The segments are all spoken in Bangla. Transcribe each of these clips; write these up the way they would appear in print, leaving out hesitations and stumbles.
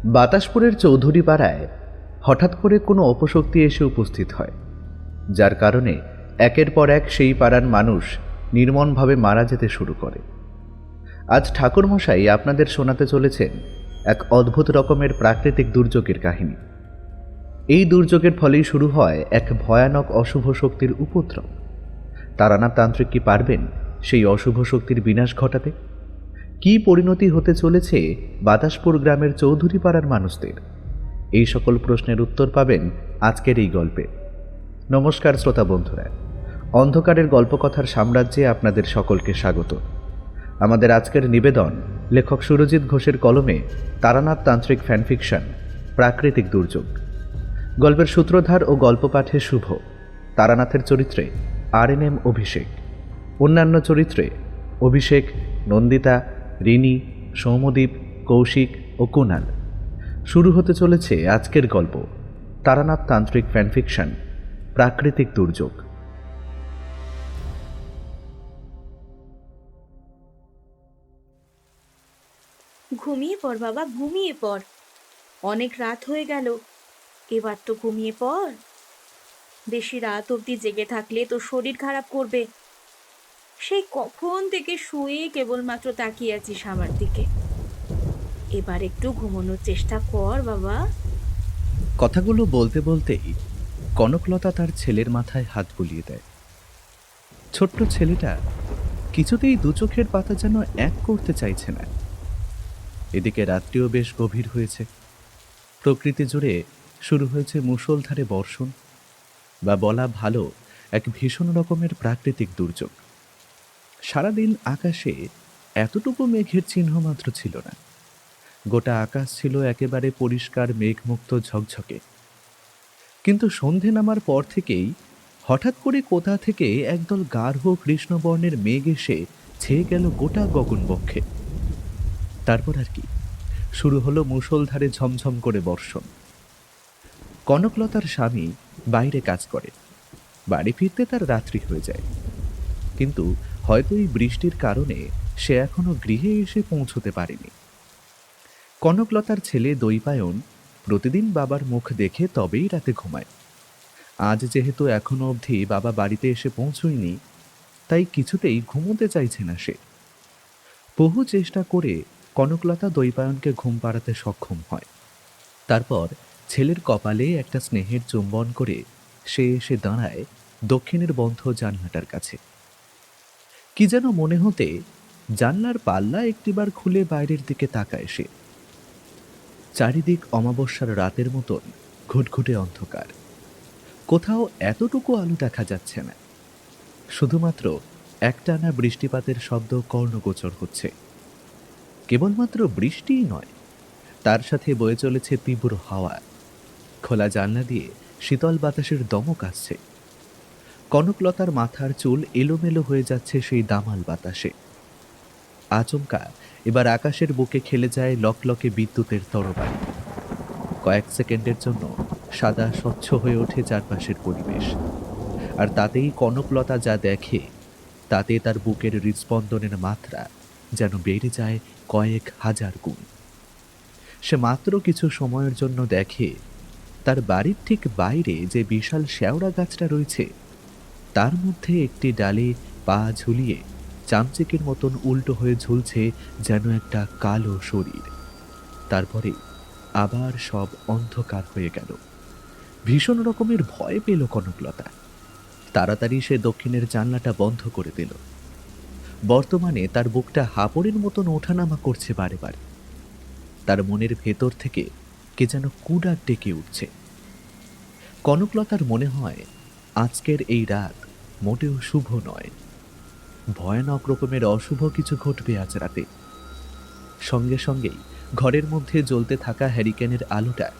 বাতাসপুরের চৌধুরী পাড়ায় হঠাৎ করে কোনো অপশক্তি এসে উপস্থিত হয়, যার কারণে একের পর এক সেই পাড়ার মানুষ নির্মমভাবে মারা যেতে শুরু করে। আজ ঠাকুরমশাই আপনাদের শোনাতে চলেছেন এক অদ্ভুত রকমের প্রাকৃতিক দুর্যোগের কাহিনী। এই দুর্যোগের ফলেই শুরু হয় এক ভয়ানক অশুভ শক্তির উপদ্রব। তারানাথ তান্ত্রিক কি পারবেন সেই অশুভ শক্তির বিনাশ ঘটাতে? কি পরিণতি হতে চলেছে বাতাসপুর গ্রামের চৌধুরী পাড়ার মানুষদের? এই সকল প্রশ্নের উত্তর পাবেন আজকের এই গল্পে। নমস্কার শ্রোতা বন্ধুরা, অন্ধকারের গল্পকথার সাম্রাজ্যে আপনাদের সকলকে স্বাগত। আমাদের আজকের নিবেদন লেখক সুরজিৎ ঘোষের কলমে তারানাথ তান্ত্রিক ফ্যানফিকশন প্রাকৃতিক দুর্যোগ। গল্পের সূত্রধার ও গল্প পাঠে শুভ। তারানাথের চরিত্রে RNM অভিষেক, অন্যান্য চরিত্রে অভিষেক, নন্দিতা, রিনি, সৌমদীপ, কৌশিক ও কুনাল। শুরু হতে চলেছে আজকের গল্প তারানাথ তান্ত্রিক ফ্যানফিকশন প্রাকৃতিক দুর্যোগ। ঘুমিয়ে পড় বাবা, ঘুমিয়ে পড়। অনেক রাত হয়ে গেল, এবার তো ঘুমিয়ে পড়। বেশি রাত অবধি জেগে থাকলে তোর শরীর খারাপ করবে। সেই কখন থেকে শুয়ে কেবলমাত্র তাকিয়ে আছিস আমার দিকে। এবার একটু ঘুমানোর চেষ্টা কর বাবা। কথাগুলো বলতে বলতেই কনকলতা তার ছেলের মাথায় হাত বুলিয়ে দেয়। ছোট্ট ছেলেটা কিছুতেই দু চোখের পাতা যেন এক করতে চাইছে না। এদিকে রাত্রিও বেশ গভীর হয়েছে। প্রকৃতি জুড়ে শুরু হয়েছে মুষলধারে বর্ষণ, বা বলা ভালো এক ভীষণ রকমের প্রাকৃতিক দুর্যোগ। সারাদিন আকাশে এতটুকু মেঘের চিহ্ন মাত্র ছিল না। গোটা আকাশ ছিল একেবারে পরিষ্কার মেঘমুক্ত ঝকঝকে। কিন্তু সন্ধে নামার পর থেকেই হঠাৎ করে কোথা থেকে একদল গাঢ় কৃষ্ণবর্ণের মেঘ এসে ছেয়ে গেল গোটা গগনবক্ষে। তারপর আর কি, শুরু হলো মুষলধারে ঝমঝম করে বর্ষণ। কনকলতার স্বামী বাইরে কাজ করে, বাড়ি ফিরতে তার রাত্রি হয়ে যায়। কিন্তু হয়তো এই বৃষ্টির কারণে সে এখনো গৃহে এসে পৌঁছতে পারেনি। কনকলতার ছেলে দৈপায়ন প্রতিদিন বাবার মুখ দেখে তবেই রাতে ঘুমায়। আজ যেহেতু এখনো অবধি বাবা বাড়িতে এসে পৌঁছয়নি, তাই কিছুতেই ঘুমোতে চাইছে না সে। বহু চেষ্টা করে কনকলতা দৈপায়নকে ঘুম পাড়াতে সক্ষম হয়। তারপর ছেলের কপালে একটা স্নেহের চুম্বন করে সে এসে দাঁড়ায় দক্ষিণের বন্ধ জানলাটার কাছে। কি যেন মনে হতে জানলার পাল্লা একটিবার খুলে বাইরের দিকে তাকায় সে। চারিদিক অমাবস্যার রাতের মতন ঘুটঘুটে অন্ধকার। কোথাও এতটুকু আলো দেখা যাচ্ছে না। শুধুমাত্র একটানা বৃষ্টিপাতের শব্দ কর্ণগোচর হচ্ছে। কেবলমাত্র বৃষ্টিই নয়, তার সাথে বয়ে চলেছে তীব্র হাওয়া। খোলা জানলা দিয়ে শীতল বাতাসের দমক আসছে। কনকলতার মাথার চুল এলোমেলো হয়ে যাচ্ছে সেই দামাল বাতাসে। আচমকা এবার আকাশের বুকে খেলে যায় লকলকে বিদ্যুতের তরবারি। কয়েক সেকেন্ডের জন্য সাদা স্বচ্ছ হয়ে ওঠে চারপাশের পরিবেশ। আর তাতেই কনকলতা যা দেখে, তাতে তার বুকের হৃদস্পন্দনের মাত্রা যেন বেড়ে যায় কয়েক হাজার গুণ। সে মাত্র কিছু সময়ের জন্য দেখে তার বাড়ির ঠিক বাইরে যে বিশাল শেওড়া গাছটা রয়েছে, তার মধ্যে একটি ডালে পা ঝুলিয়ে চামচিকের মতন উল্টো হয়ে ঝুলছে যেন একটা কালো শরীর। তারপরে আবার সব অন্ধকার হয়ে গেল। ভীষণ রকমের ভয় পেল কনকলতা। তাড়াতাড়ি সে দক্ষিণের জানলাটা বন্ধ করে দিল। বর্তমানে তার বুকটা হাঁপড়ের মতন ওঠানামা করছে বারে বারে। তার মনের ভেতর থেকে কে যেন কুডাক ডেকে উঠছে। কনকলতার মনে হয় আজকের এই রাত মোটেও শুভ নয়। ভয়ানক রকমের অশুভ কিছু ঘটবে আজ রাতে। সঙ্গে সঙ্গেই ঘরের মধ্যে জ্বলতে থাকা হ্যারিকেনের আলোটা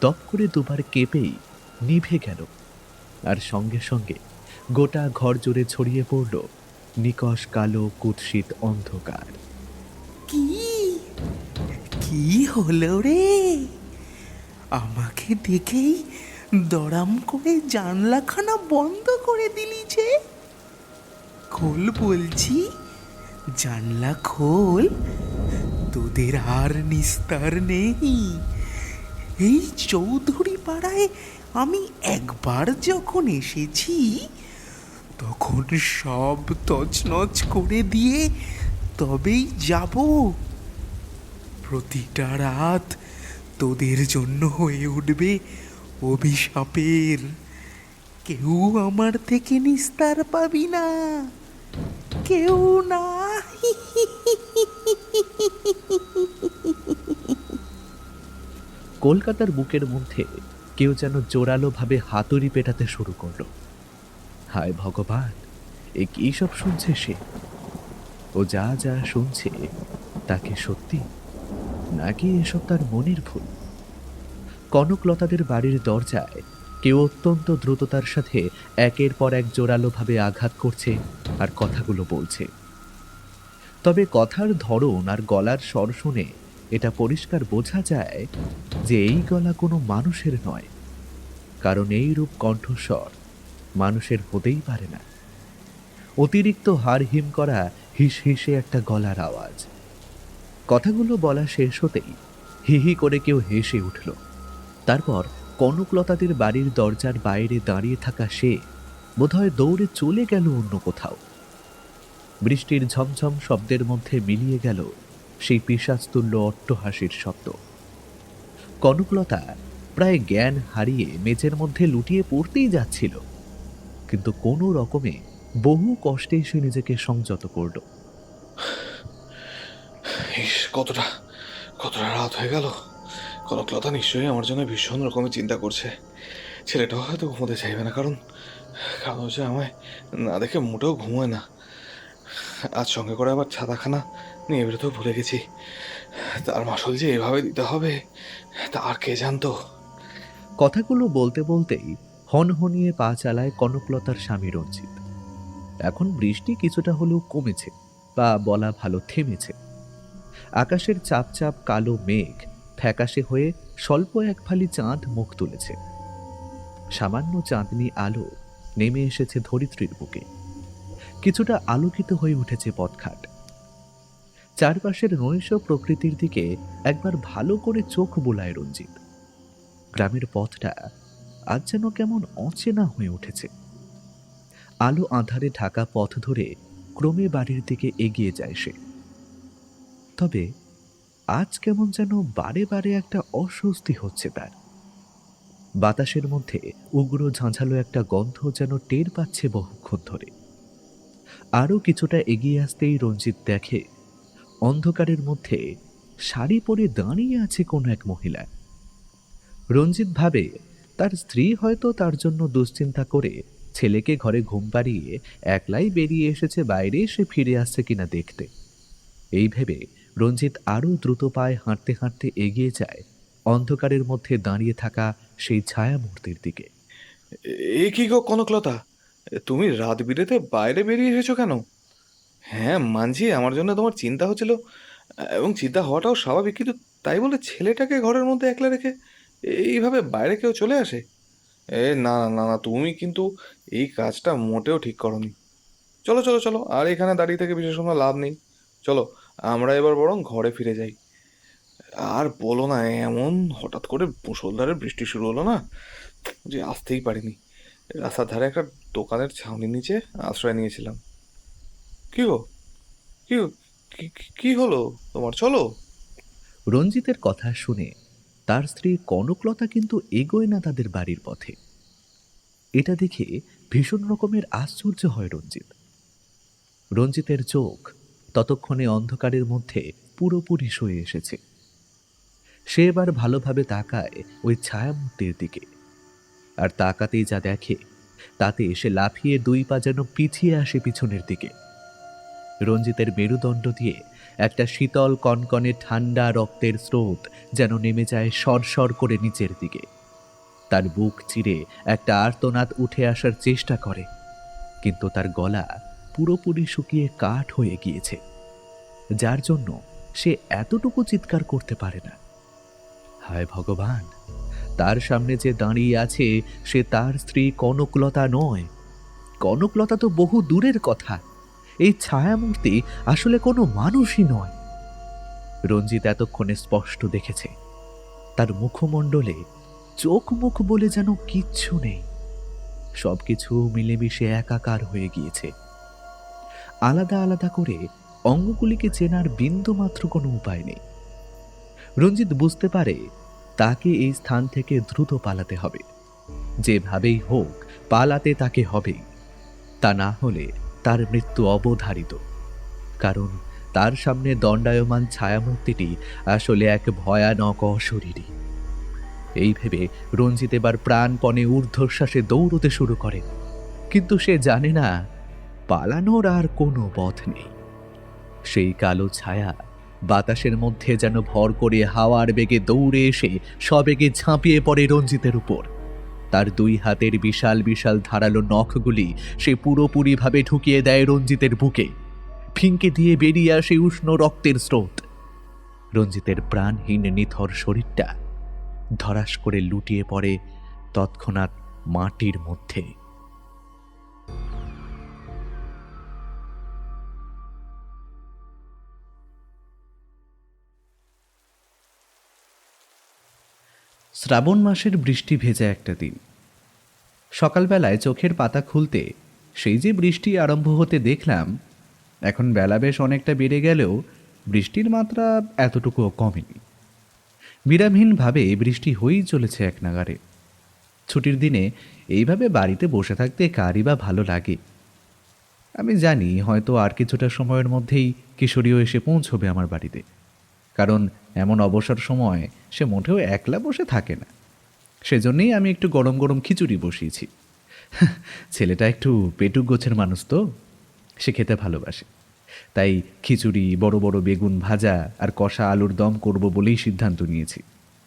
দপ করে দুবার কেঁপেই নিভে গেল। আর সঙ্গে সঙ্গে গোটা ঘর জুড়ে ছড়িয়ে পড়ল নিকষ কালো কুৎসিত অন্ধকার। কি কি হলো রে? আমাকে দেখেই দড়াম করে জানলাখানা বন্ধ করে দিলি যে? খোল বলছি, জানলা খোল। তোদের আর নিস্তার নেই, এই চৌধুরী পাড়ায় আমি একবার যখন এসেছি তখন সব তছনছ করে দিয়ে তবেই যাব। প্রতিটা রাত তোদের জন্য হয়ে উঠবে অভিশাপের। কেউ আমার থেকে নিস্তার পাবি না, কেউ না। কলকাতার বুকের মধ্যে কেউ যেন জোরালোভাবে হাতুড়ি পেটাতে শুরু করলো। হায় ভগবান, এ কি সব শুনছে সে? ও যা যা শুনছে তাকে সত্যি, নাকি এসব তার মনের ভুল? কনকলতাদের বাড়ির দরজায় কেউ অত্যন্ত দ্রুততার সাথে একের পর এক জোরালোভাবে আঘাত করছে আর কথাগুলো বলছে। তবে কথার ধরন আর গলার স্বর শুনে এটা পরিষ্কার বোঝা যায় যে এই গলা কোনো মানুষের নয়, কারণ এই রূপ কণ্ঠস্বর মানুষের হতেই পারে না। অতিরিক্ত হাড় হিম করা হিস হিসে একটা গলার আওয়াজ। কথাগুলো বলা শেষ হতেই হি হি করে কেউ হেসে উঠল। তারপর কনকলতাদের বাড়ির দরজার বাইরে দাঁড়িয়ে থাকা সে বোধহয় দৌড়ে চলে গেল অন্য কোথাও। বৃষ্টির ঝমঝম শব্দের মধ্যে মিলিয়ে গেল সেই পিশাচতুল্য অট্টহাসির শব্দ। কনকলতা প্রায় জ্ঞান হারিয়ে মেঝের মধ্যে লুটিয়ে পড়তেই যাচ্ছিল, কিন্তু কোনো রকমে বহু কষ্টে সে নিজেকে সংযত করল। কতটা কতটা রাত হয়ে গেল। কনকলতা নিশ্চয়ই আমার জন্য ভীষণ রকমের চিন্তা করছে। ছেলেটাও হয়তো ঘুমোতে চাইবে না, কারণ হচ্ছে আমায় না দেখে মোটেও ঘুমোয় না। আজ সঙ্গে করে আবার ছাতাখানা নিয়ে বেরোতেও ভুলে গেছি। তার মাসুল যে এভাবে দিতে হবে তা আর কে জানতো। কথাগুলো বলতে বলতেই হনহনিয়ে পা চালায় কনকলতার স্বামী রঞ্জিত। এখন বৃষ্টি কিছুটা হলেও কমেছে, বা বলা ভালো থেমেছে। আকাশের চাপ চাপ কালো মেঘ ফ্যাকাশে হয়ে স্বল্প এক ফালি চাঁদ মুখ তুলেছে। সামান্য চাঁদনি আলো নেমে এসেছে ধরিত্রীর বুকে। কিছুটা আলোকিত হয়ে উঠেছে পথঘাট। চারপাশের নৈশ প্রকৃতির দিকে একবার ভালো করে চোখ বোলায় রঞ্জিত। গ্রামের পথটা আজ যেন কেমন অচেনা হয়ে উঠেছে। আলো আঁধারে ঢাকা পথ ধরে ক্রমে বাড়ির দিকে এগিয়ে যায় সে। তবে আজ কেমন যেন বারে বারে একটা অস্বস্তি হচ্ছে তার। বাতাসের মধ্যে উগ্র ঝাঁঝালো একটা গন্ধ যেন টের পাচ্ছে বহুক্ষণ ধরে। আরও কিছুটা এগিয়ে আসতেই রঞ্জিত দেখে অন্ধকারের মধ্যে শাড়ি পরে দাঁড়িয়ে আছে কোনো এক মহিলা। রঞ্জিত ভাবে তার স্ত্রী হয়তো তার জন্য দুশ্চিন্তা করে ছেলেকে ঘরে ঘুম পাড়িয়ে একলাই বেরিয়ে এসেছে বাইরে, সে ফিরে আসছে কিনা দেখতে। এই ভেবে রঞ্জিত আরও দ্রুত পায়ে হাঁটতে হাঁটতে এগিয়ে যায় অন্ধকারের মধ্যে দাঁড়িয়ে থাকা সেই ছায়ামূর্তির দিকে। এ কি গো কনকলতা, তুমি রাত বিরেতে বাইরে বেরিয়ে এসেছো কেন? হ্যাঁ মানছি আমার জন্য তোমার চিন্তা হচ্ছিল, এবং চিন্তা হওয়াটাও স্বাভাবিক, কিন্তু তাই বলে ছেলেটাকে ঘরের মধ্যে একলা রেখে এইভাবে বাইরে কেউ চলে আসে? না না না না, তুমি কিন্তু এই কাজটা মোটেও ঠিক করনি। চলো চলো চলো, আর এখানে দাঁড়িয়ে থেকে বিশেষ কোনো লাভ নেই। চলো আমরা এবার বরং ঘরে ফিরে যাই। আর বলো না, এমন হঠাৎ করে মুষলধারে বৃষ্টি শুরু হলো না, যে আসতেই পারিনি। রাস্তার ধারে একটা দোকানের ছাউনির নিচে আশ্রয় নিয়েছিলাম। কি গো, কি গো, কি হলো তোমার? চলো। রঞ্জিতের কথা শুনে তার স্ত্রী কনকলতা কিন্তু এগোয় না তাদের বাড়ির পথে। এটা দেখে ভীষণ রকমের আশ্চর্য হয় রঞ্জিত। রঞ্জিতের চোখ ততক্ষণে অন্ধকারের মধ্যে পুরোপুরি সয়ে এসেছে। সে এবার ভালোভাবে তাকায় ওই ছায়ামূর্তির দিকে, আর তাকাতেই যা দেখে তাতে সে লাফিয়ে দুই পা যেন পিছিয়ে আসে পিছনের দিকে। রঞ্জিতের মেরুদণ্ড দিয়ে একটা শীতল কনকনে ঠান্ডা রক্তের স্রোত যেন নেমে যায় সরসর করে নিচের দিকে। তার বুক চিরে একটা আর্তনাদ উঠে আসার চেষ্টা করে, কিন্তু তার গলা পুরোপুরি শুকিয়ে কাঠ হয়ে গিয়েছে, যার জন্য সে এতটুকু চিৎকার করতে পারে না। হায় ভগবান, তার সামনে যে দাঁড়িয়ে আছে সে তার স্ত্রী কনকলতা নয়। কনকলতা তো বহু দূরের কথা। এই ছায়ামূর্তি আসলে কোনো মানুষই নয়। রঞ্জিত এতক্ষণে স্পষ্ট দেখেছে তার মুখমণ্ডলে চোখ মুখ বলে যেন কিচ্ছু নেই, সবকিছু মিলেমিশে একাকার হয়ে গিয়েছে। আলাদা আলাদা করে অঙ্গগুলিকে চেনার বিন্দুমাত্র কোনো উপায় নেই। রঞ্জিত বুঝতে পারে তাকে এই স্থান থেকে দ্রুত পালাতে হবে, যেভাবেই হোক পালাতে তাকে হবেই, তা না হলে তার মৃত্যু অবধারিত। কারণ তার সামনে দণ্ডায়মান ছায়ামূর্তিটি আসলে এক ভয়ানক অশরীরী। এই ভেবে রঞ্জিত এবার প্রাণপণে ঊর্ধ্বশ্বাসে দৌড়তে শুরু করে, কিন্তু সে জানে না পালানোর আর কোনো পথ নেই। সেই কালো ছায়া বাতাসের মধ্যে যেন ভর করে হাওয়ার বেগে দৌড়ে এসে সবেগে ঝাঁপিয়ে পড়ে রঞ্জিতের উপর। তার দুই হাতের বিশাল বিশাল ধারালো নখগুলি সে পুরোপুরিভাবে ঢুকিয়ে দেয় রঞ্জিতের বুকে। ফিঙ্কে দিয়ে বেরিয়ে আসে উষ্ণ রক্তের স্রোত। রঞ্জিতের প্রাণহীন নিথর শরীরটা ধরাস করে লুটিয়ে পড়ে তৎক্ষণাৎ মাটির মধ্যে। শ্রাবণ মাসের বৃষ্টি ভেজা একটা দিন। সকালবেলায় চোখের পাতা খুলতে সেই যে বৃষ্টি আরম্ভ হতে দেখলাম, এখন বেলা বেশ অনেকটা বেড়ে গেলেও বৃষ্টির মাত্রা এতটুকুও কমেনি। বিরামহীনভাবে বৃষ্টি হয়েই চলেছে এক নাগারে। ছুটির দিনে এইভাবে বাড়িতে বসে থাকতে কারই বা ভালো লাগে। আমি জানি হয়তো আর কিছুটা সময়ের মধ্যেই কিশোরীও এসে পৌঁছবে আমার বাড়িতে, কারণ এমন অবসর সময় সে মোটেও একলা বসে থাকে না। সেজন্যই আমি একটু গরম গরম খিচুড়ি বসিয়েছি। ছেলেটা একটু পেটুক গোছের মানুষ তো, সে খেতে ভালোবাসে। তাই খিচুড়ি, বড় বড় বেগুন ভাজা আর কষা আলুর দম করব বলেই সিদ্ধান্ত নিয়েছি।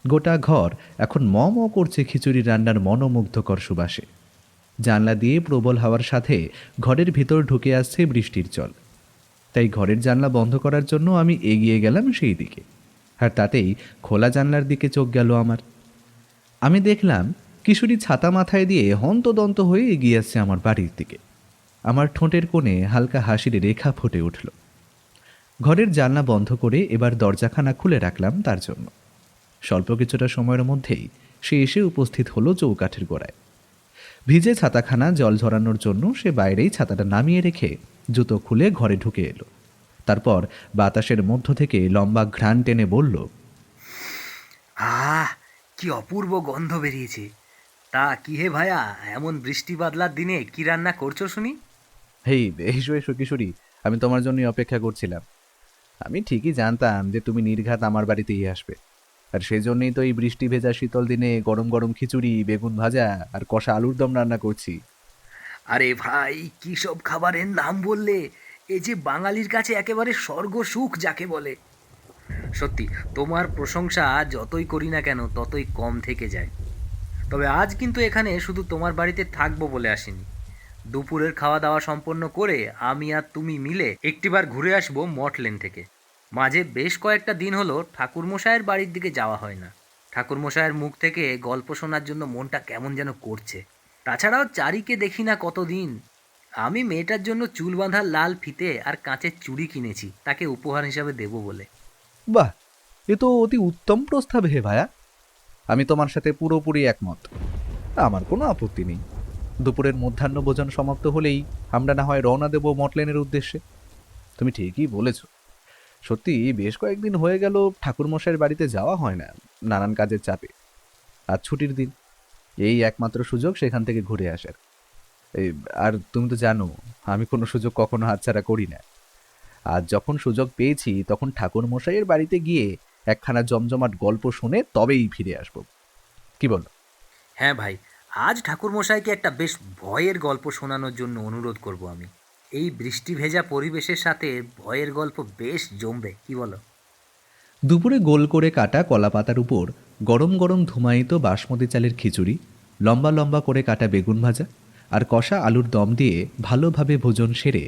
গোটা ঘর এখন ম ম করছে খিচুড়ি রান্নার মনোমুগ্ধকর সুবাসে। জানলা দিয়ে প্রবল হাওয়ার সাথে ঘরের ভিতর ঢুকে আসছে বৃষ্টির জল। তাই ঘরের জানলা বন্ধ করার জন্য আমি এগিয়ে গেলাম সেই দিকে, আর তাতেই খোলা জানলার দিকে চোখ গেল আমার। আমি দেখলাম কিশোরী ছাতা মাথায় দিয়ে হন্তদন্ত হয়ে এগিয়ে আসছে আমার বাড়ির দিকে। আমার ঠোঁটের কোণে হালকা হাসির রেখা ফুটে উঠল। ঘরের জানলা বন্ধ করে এবার দরজাখানা খুলে রাখলাম তার জন্য। স্বল্প কিছুটা সময়ের মধ্যেই সে এসে উপস্থিত হলো চৌকাঠের গোড়ায়। ভিজে ছাতাখানা জল ঝরানোর জন্য সে বাইরেই ছাতাটা নামিয়ে রেখে জুতো খুলে ঘরে ঢুকে এলো। তারপর বাতাসের মধ্য থেকে লম্বা ঘ্রাণ টেনে বলল, আহ, কি অপূর্ব গন্ধ বেরিয়েছে। তা কি হে ভায়া, এমন বৃষ্টি বাদলার দিনে কি রান্না করছো শুনি? হেই এসো এসো কিশোরী, আমি তোমার জন্যই অপেক্ষা করছিলাম। আমি ঠিকই জানতাম যে তুমি নির্ঘাত আমার বাড়িতেই আসবে, আর সেই জন্যই তো এই বৃষ্টি ভেজা শীতল দিনে গরম গরম খিচুড়ি, বেগুন ভাজা আর কষা আলুর দম রান্না করছি। আরে ভাই, কি সব খাবারের নাম বললে! এ যে বাঙালির কাছে একেবারে স্বর্গ সুখ যাকে বলে। সত্যি, তোমার প্রশংসা যতই করি না কেন ততই কম থেকে যায়। তবে আজ কিন্তু এখানে শুধু তোমার বাড়িতে থাকবো বলে আসিনি। দুপুরের খাওয়া দাওয়া সম্পন্ন করে আমি আর তুমি মিলে একটিবার ঘুরে আসবো মঠ লেন থেকে। মাঝে বেশ কয়েকটা দিন হলো ঠাকুরমশায়ের বাড়ির দিকে যাওয়া হয় না। ঠাকুরমশায়ের মুখ থেকে গল্প শোনার জন্য মনটা কেমন যেন করছে। তাছাড়াও চারিকে দেখি না কতদিন। আমি মেয়েটার জন্য চুল বাঁধার লাল ফিতে আর কাঁচের চুড়ি কিনেছি, তাকে উপহার হিসাবে দেবো বলে। বাহ, এ তো অতি উত্তম প্রস্তাব হে ভায়া। আমি তোমার সাথে পুরোপুরি একমত। আমার কোনো আপত্তি নেই। দুপুরের মধ্যাহ্ন ভোজন সমাপ্ত হলেই আমরা না হয় রওনা দেব মটলেনের উদ্দেশ্যে। তুমি ঠিকই বলেছ। সত্যি বেশ কয়েকদিন হয়ে গেল ঠাকুরমশাইয়ের বাড়িতে যাওয়া হয় না, নানান কাজের চাপে। আজ ছুটির দিন, এই একমাত্র সুযোগ সেখান থেকে ঘুরে আসার। আর তুমি তো জানো আমি কোনো সুযোগ কখনো হাতছাড়া করি না। আজ যখন সুযোগ পেয়েছি তখন ঠাকুরমশাইয়ের বাড়িতে গিয়ে একখানা জমজমাট গল্প শুনে তবেই ফিরে আসব। কি বলো? হ্যাঁ ভাই, আজ ঠাকুরমশাইকে একটা বেশ ভয়ের গল্প শোনানোর জন্য অনুরোধ করব আমি। এই বৃষ্টি ভেজা পরিবেশের সাথে ভয়ের গল্প বেশ জমবে, কি বলো? দুপুরে গোল করে কাটা কলা পাতার উপর গরম গরম ধুমায়িত বাসমতি চালের খিচুড়ি, লম্বা লম্বা করে কাটা বেগুন ভাজা আর কষা আলুর দম দিয়ে ভালোভাবে ভোজন সেরে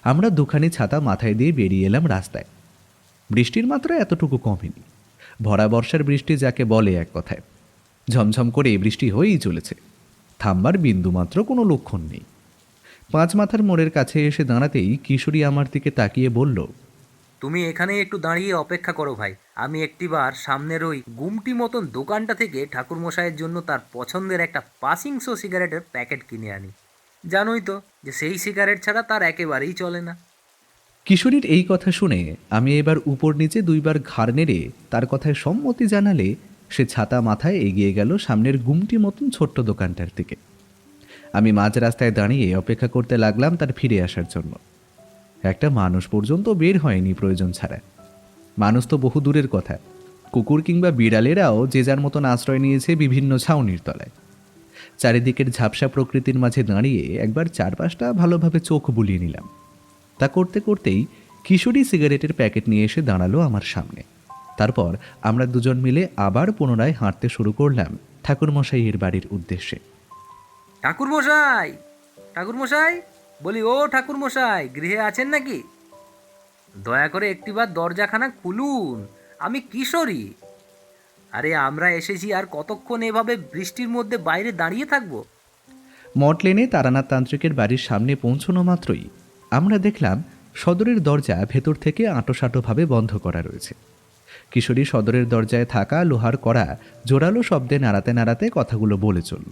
আমরা দুখানি ছাতা মাথায় দিয়ে বেরিয়ে এলাম রাস্তায়। বৃষ্টির মাত্রা এতটুকু কমেনি। ভরা বর্ষার বৃষ্টি যাকে বলে এক কথায়। ঝমঝম করে বৃষ্টি হয়েই চলেছে, থামবার বিন্দুমাত্র কোনো লক্ষণ নেই। পাঁচ মাথার মোড়ের কাছে এসে দাঁড়াতেই কিশোরী আমার দিকে তাকিয়ে বলল, তুমি এখানে একটু দাঁড়িয়ে অপেক্ষা করো ভাই, আমি একটিবার সামনের ওই গুমটি মতন দোকানটা থেকে ঠাকুরমশাইয়ের জন্য তার পছন্দের একটা পাসিংসো সিগারেটের প্যাকেট কিনে আনি। জানোই তো যে সেই সিগারেট ছাড়া তার একেবারেই চলে না। কিশোরীর এই কথা শুনে আমি এবার উপর নিচে দুইবার ঘাড় নেড়ে তার কথায় সম্মতি জানালে সে ছাতা মাথায় এগিয়ে গেল সামনের গুমটি মতন ছোট্ট দোকানটার দিকে। আমি মাঝ রাস্তায় দাঁড়িয়ে অপেক্ষা করতে লাগলাম তার ফিরে আসার জন্য। একটা মানুষ পর্যন্ত বের হয়নি প্রয়োজন ছাড়া। মানুষ তো বহু দূরের কথা, কুকুর কিংবা বিড়ালেরাও যে যার মতন আশ্রয় নিয়েছে বিভিন্ন ছাউনির তলায়। চারিদিকের ঝাপসা প্রকৃতির মাঝে দাঁড়িয়ে একবার চারপাশটা ভালোভাবে চোখ বুলিয়ে নিলাম। তা করতে করতেই কিশোরী সিগারেটের প্যাকেট নিয়ে এসে দাঁড়ালো আমার সামনে। তারপর আমরা দুজন মিলে আবার পুনরায় হাঁটতে শুরু করলাম ঠাকুরমশাইয়ের বাড়ির উদ্দেশ্যে। ঠাকুরমশাই, ঠাকুরমশাই, বলি ও ঠাকুরমশাই, গৃহে আছেন নাকি? দয়া করে একটিবার দরজাখানা খুলুন, আমি কিশোরী। আরে আমরা এসেছি, আর কতক্ষণ এভাবে বৃষ্টির মধ্যে বাইরে দাঁড়িয়ে থাকবো? মঠ লেনে তারানাথ তান্ত্রিকের বাড়ির সামনে পৌঁছানো মাত্রই আমরা দেখলাম সদরের দরজা ভেতর থেকে আঁটোসাঁটোভাবে বন্ধ করা রয়েছে। কিশোরী সদরের দরজায় থাকা লোহার কড়া জোরালো শব্দে নাড়াতে নাড়াতে কথাগুলো বলে চলল।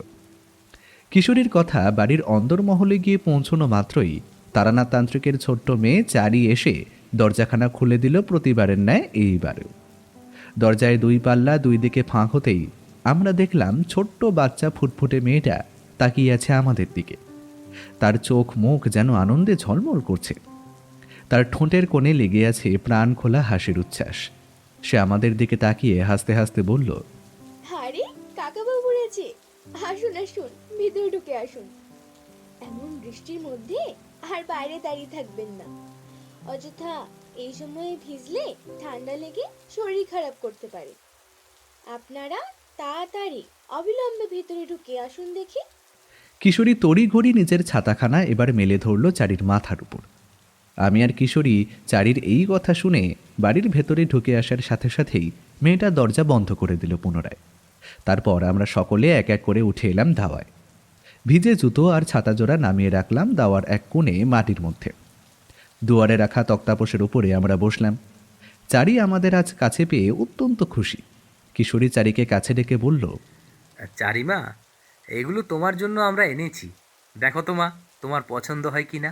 কিশোরীর কথা বাড়ির অন্দরমহলে গিয়ে পৌঁছানো মাত্রই তারানাথ তান্ত্রিকের ছোট্ট মেয়ে চারি এসে দরজাখানা খুলে দিল প্রতিবারের ন্যায় এইবারেও। দরজায় দুই পাল্লা দুই দিকে ফাঁক হতেই আমরা দেখলাম ছোট্ট বাচ্চা ফুটফুটে মেয়েটা তাকিয়ে আছে আমাদের দিকে। তার চোখ মুখ যেন আনন্দে ঝলমল করছে। তার ঠোঁটের কোণে লেগে আছে প্রাণ খোলা হাসির উচ্ছ্বাস। সে আমাদের দিকে তাকিয়ে হাসতে হাসতে বলল, আরে কাকাবাবু আছে, আসুন আসুন, ভিতরে ঢুকে আসুন। এমন বৃষ্টির মধ্যে আর বাইরে দাঁড়িয়ে থাকবেন না, অযথা এই সময়ে ভিজলে ঠান্ডা লেগে শরীর খারাপ করতে পারে। আপনারা তাড়াতাড়ি অবিলম্বে ভিতরে ঢুকে আসুন দেখি। কিশোরী তড়িঘড়ি নিজের ছাতাখানা এবার মেলে ধরল চারির মাথার উপর। আমি আর কিশোরী চারির এই কথা শুনে বাড়ির ভেতরে ঢুকে আসার সাথে সাথেই মেয়েটা দরজা বন্ধ করে দিল পুনরায়। তারপর আমরা সকলে এক এক করে উঠে এলাম দাওয়ায়। ভিজে জুতো আর ছাতা জোড়া নামিয়ে রাখলাম দাওয়ার এক কোণে মাটির মধ্যে। দুয়ারে রাখা তক্তাপোষের উপরে আমরা বসলাম। চারি আমাদের আজ কাছে পেয়ে অত্যন্ত খুশি। কিশোরী চারিকে কাছে ডেকে বলল, চারিমা, এগুলো তোমার জন্য আমরা এনেছি, দেখো তো মা, তোমার পছন্দ হয় কি না।